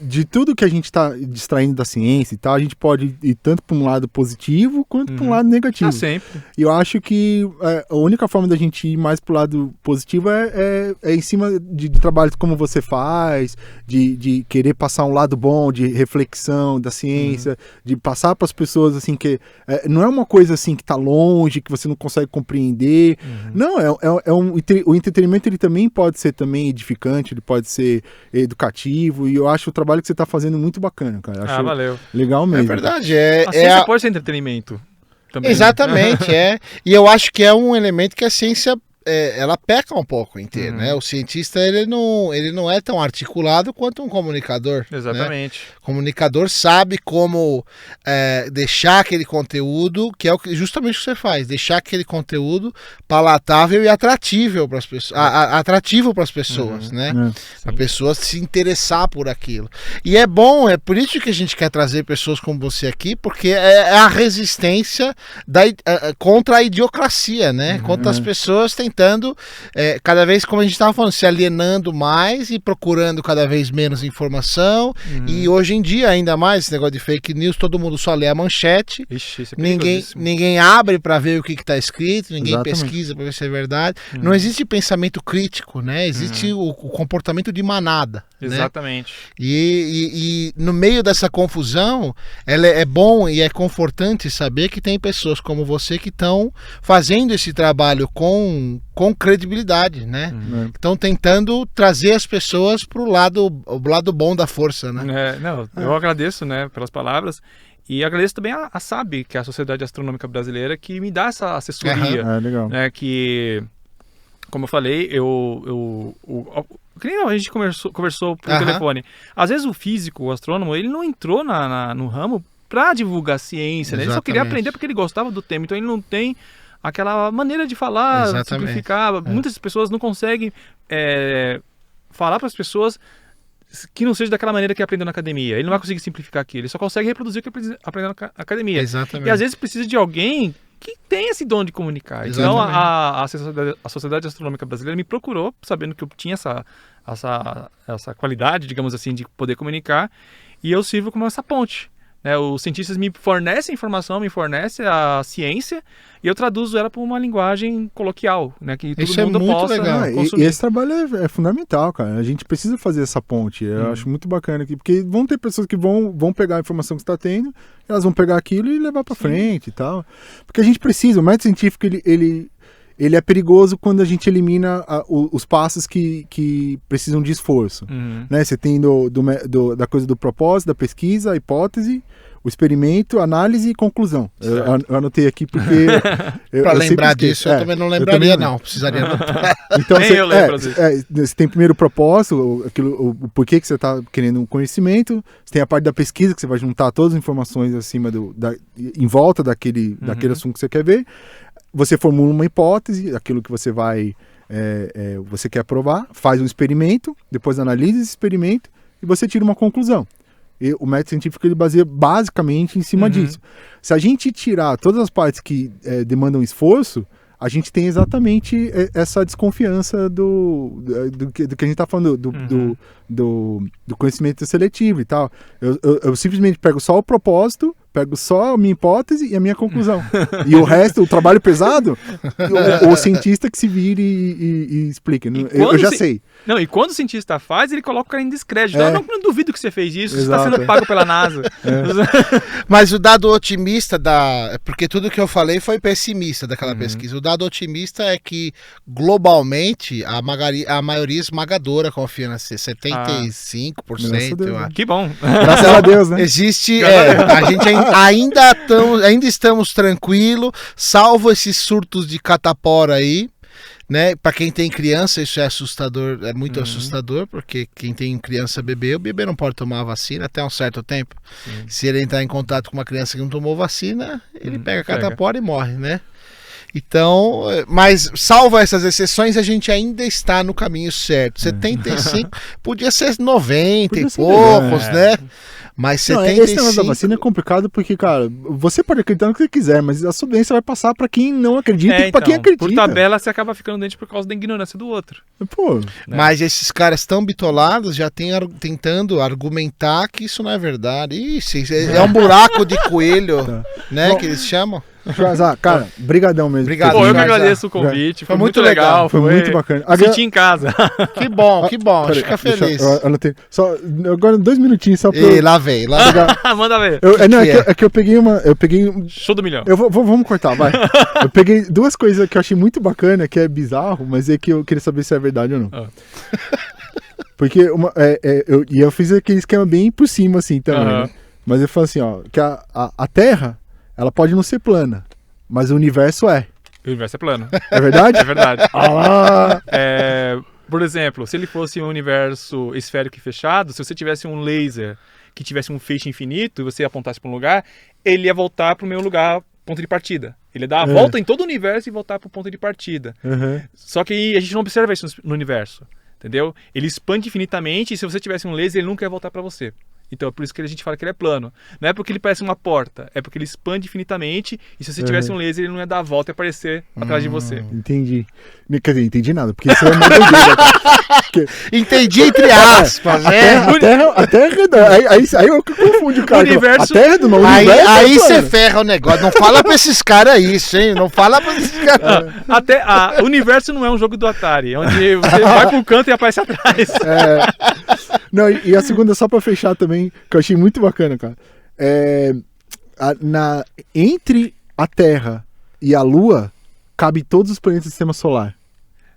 de tudo que a gente está distraindo da ciência e tal, a gente pode ir tanto para um lado positivo quanto para um lado negativo. Sempre. E eu acho que a única forma da gente ir mais pro lado positivo é em cima de trabalhos como você faz, de querer passar um lado bom, de reflexão da ciência, de passar para as pessoas assim que não é uma coisa assim que tá longe, que você não consegue compreender. Não, o entretenimento ele também pode ser também edificante, ele pode ser educativo, e eu acho o trabalho que você tá fazendo muito bacana, cara. Acho Valeu. legal É mesmo. verdade. A ciência pode ser entretenimento. Também, Exatamente, E eu acho que é um elemento que a ciência ela peca um pouco em ter, né? O cientista ele não é tão articulado quanto um comunicador. Né? Exatamente. O comunicador sabe como deixar aquele conteúdo, que é justamente o que você faz, deixar aquele conteúdo palatável e atratível para as pessoas, atrativo para as pessoas, né? A pessoa se interessar por aquilo. E é bom, é por isso que a gente quer trazer pessoas como você aqui, porque é a resistência contra a idiocracia, né? Contra as pessoas tentando, cada vez, como a gente estava falando, se alienando mais e procurando cada vez menos informação. E hoje em dia, ainda mais, esse negócio de fake news, todo mundo só lê a manchete. Ixi, isso é perigosíssimo. Ninguém abre para ver o que está escrito, ninguém Exatamente. pesquisa para ver se é verdade. Não existe pensamento crítico, né? Existe o comportamento de manada. Né? Exatamente. E no meio dessa confusão, é bom e é confortante saber que tem pessoas como você que estão fazendo esse trabalho com credibilidade, né? Estão tentando trazer as pessoas para o lado bom da força, né? Eu agradeço, né, pelas palavras. E agradeço também a SAB, que é a Sociedade Astronômica Brasileira, que me dá essa assessoria. Legal. Né, que, como eu falei, que nem a gente conversou por telefone. Às vezes o físico, o astrônomo, ele não entrou no ramo para divulgar ciência, né? Ele só queria aprender porque ele gostava do tema. Então ele não tem aquela maneira de falar, simplificar. Muitas pessoas não conseguem falar para as pessoas que não seja daquela maneira que aprendeu na academia. Ele não vai conseguir simplificar aquilo. Ele só consegue reproduzir o que ele aprendeu na academia. Exatamente. E às vezes precisa de alguém que tem esse dom de comunicar. Exatamente. Então a Sociedade Astronômica Brasileira me procurou, sabendo que eu tinha essa qualidade, digamos assim, de poder comunicar, e eu sirvo como essa ponte. Né? Os cientistas me fornecem informação, me fornecem a ciência, e eu traduzo ela para uma linguagem coloquial, né? Que todo Isso é mundo muito possa legal. consumir. E esse trabalho é fundamental, cara. A gente precisa fazer essa ponte. Eu acho muito bacana aqui, porque vão ter pessoas que vão pegar a informação que você está tendo, elas vão pegar aquilo e levar para frente e tal. Porque a gente precisa, o método científico, ele é perigoso quando a gente elimina os passos que precisam de esforço. Né? Você tem da coisa do propósito, da pesquisa, a hipótese, o experimento, análise e conclusão. Eu anotei aqui porque... Para lembrar disso, eu também não lembraria, não. Precisaria anotar. Então, eu lembro disso. você tem primeiro o propósito, o porquê que você está querendo um conhecimento, você tem a parte da pesquisa, que você vai juntar todas as informações acima em volta daquele assunto que você quer ver. Você formula uma hipótese, aquilo que você você quer provar, faz um experimento, depois analisa esse experimento e você tira uma conclusão. E o método científico ele baseia basicamente em cima disso. Se a gente tirar todas as partes que demandam esforço, a gente tem exatamente essa desconfiança do que a gente está falando, do conhecimento seletivo e tal. Eu simplesmente pego só o propósito, pego só a minha hipótese e a minha conclusão. E o resto, o trabalho pesado, o cientista que se vire e explique. Eu já sei. Não, e quando o cientista faz, ele coloca o cara em descrédito. Eu não duvido que você fez isso, Exato. você está sendo pago pela NASA. Mas o dado otimista porque tudo que eu falei foi pessimista daquela pesquisa. O dado otimista é que, globalmente, a maioria esmagadora confia na 75%, eu acho. Que bom. Graças a Deus, né? Existe, a gente ainda estamos tranquilos, salvo esses surtos de catapora aí, né? Para quem tem criança, isso é assustador, é muito assustador, porque quem tem criança o bebê não pode tomar a vacina até um certo tempo. Se ele entrar em contato com uma criança que não tomou vacina, ele pega a catapora e morre, né? Então, mas salvo essas exceções, a gente ainda está no caminho certo. 75, podia ser 90 e poucos, né? Mas 75... Esse negócio da vacina é complicado porque, cara, você pode acreditar no que você quiser, mas a sua doença vai passar pra quem não acredita e pra quem acredita. Por tabela, você acaba ficando doente por causa da ignorância do outro. Pô, mas esses caras tão bitolados já tem tentando argumentar que isso não é verdade. Isso é um buraco de coelho, né, que eles chamam. Cara, brigadão mesmo. Obrigado. Pô, eu que agradeço o convite. Foi muito legal. Foi muito bacana. Senti em casa. Que bom. Fica feliz. Agora 2 minutinhos só pra... E lá vem. Manda ver. É que eu peguei Show do milhão. Vamos cortar, vai. Eu peguei 2 coisas que eu achei muito bacana, que é bizarro, mas é que eu queria saber se é verdade ou não. Porque eu fiz aquele esquema bem por cima, assim, também. Né? Mas eu falo assim, ó, que a Terra, ela pode não ser plana, mas o universo é. O universo é plano. É verdade? É verdade. Ah! Por exemplo, se ele fosse um universo esférico e fechado, se você tivesse um laser que tivesse um feixe infinito e você apontasse para um lugar, ele ia voltar para o meu lugar, ponto de partida. Ele ia dar a volta em todo o universo e voltar para o ponto de partida. Só que a gente não observa isso no universo, entendeu? Ele expande infinitamente e se você tivesse um laser, ele nunca ia voltar para você. Então é por isso que a gente fala que ele é plano. Não é porque ele parece uma porta, é porque ele expande infinitamente e se você tivesse um laser, ele não ia dar a volta e aparecer atrás de você. Entendi. Quer dizer, entendi nada, porque isso é uma doideira. Entendi entre aspas, né? A Terra é redonda. Aí eu confundo o cara. Universo... A Terra é do novo universo. Aí você ferra o negócio. Não fala pra esses caras isso, hein? Não fala pra esses caras. O universo não é um jogo do Atari, onde você vai pro canto e aparece atrás. Não, e a segunda, só pra fechar também, que eu achei muito bacana, cara. Entre a Terra e a Lua, cabe todos os planetas do Sistema Solar.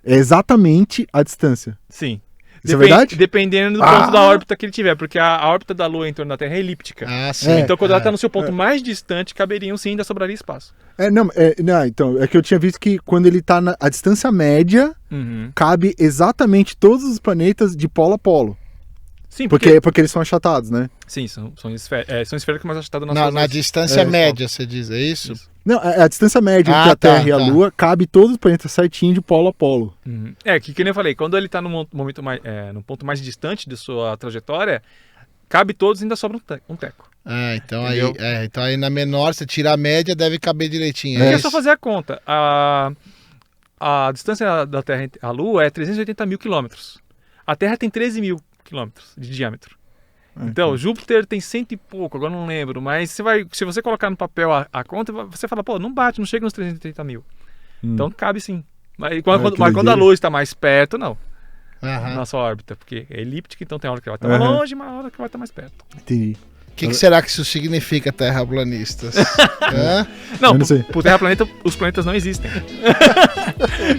É exatamente a distância. Sim. Isso é verdade? Dependendo do ponto da órbita que ele tiver, porque a órbita da Lua em torno da Terra é elíptica. Sim. Então, quando ela está no seu ponto mais distante, caberiam sim, ainda sobraria espaço. Então, é que eu tinha visto que quando ele está a distância média, cabe exatamente todos os planetas de polo a polo. Sim, porque eles são achatados, né? Sim, são esféricos, mas achatados na distância média, você diz, é isso? Não, a distância média entre a Terra e a Lua cabe todos os planetas certinho de polo a polo. Que nem eu falei, quando ele está no ponto mais distante de sua trajetória, cabe todos e ainda sobra um teco. Então aí na menor, você tira a média, deve caber direitinho. É só fazer a conta. A distância da Terra à Lua é 380 mil quilômetros. A Terra tem 13 mil quilômetros de diâmetro. Então, Júpiter tem 100 e pouco, agora não lembro, mas se você colocar no papel a conta, você fala, pô, não bate, não chega nos 380 mil. Então cabe sim. Mas quando a Lua está mais perto, não. Na nossa órbita, porque é elíptica, então tem hora que ela vai estar longe, uma hora que vai estar mais perto. Entendi. O que será que isso significa, terraplanistas? Não, pro terraplaneta, os planetas não existem.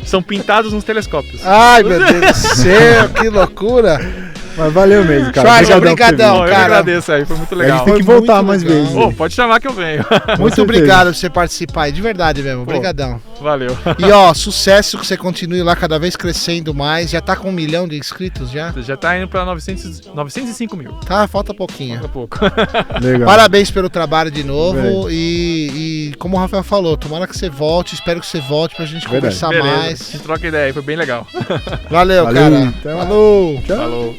São pintados nos telescópios. Ai, meu Deus do céu, que loucura! Mas valeu mesmo, cara. Schweizer, Obrigadão por obrigadão, ter vindo. Eu cara. agradeço aí, foi muito A legal. gente tem que Foi voltar muito mais legal. vezes. Ô, pode chamar que eu venho. Muito certeza. obrigado por você participar aí, de verdade mesmo. Obrigadão. Valeu. E ó, sucesso, que você continue lá cada vez crescendo mais. Já tá com 1 milhão de inscritos já? Já tá indo pra 905 mil. Tá, falta pouquinho. Daqui a pouco. Legal. Parabéns pelo trabalho de novo. Velho. E como o Rafael falou, tomara que você volte. Espero que você volte pra gente Verdade. conversar Beleza, a mais. gente troca ideia aí, foi bem legal. Valeu, Valeu, cara. até mais. Falou. Tchau. Falou.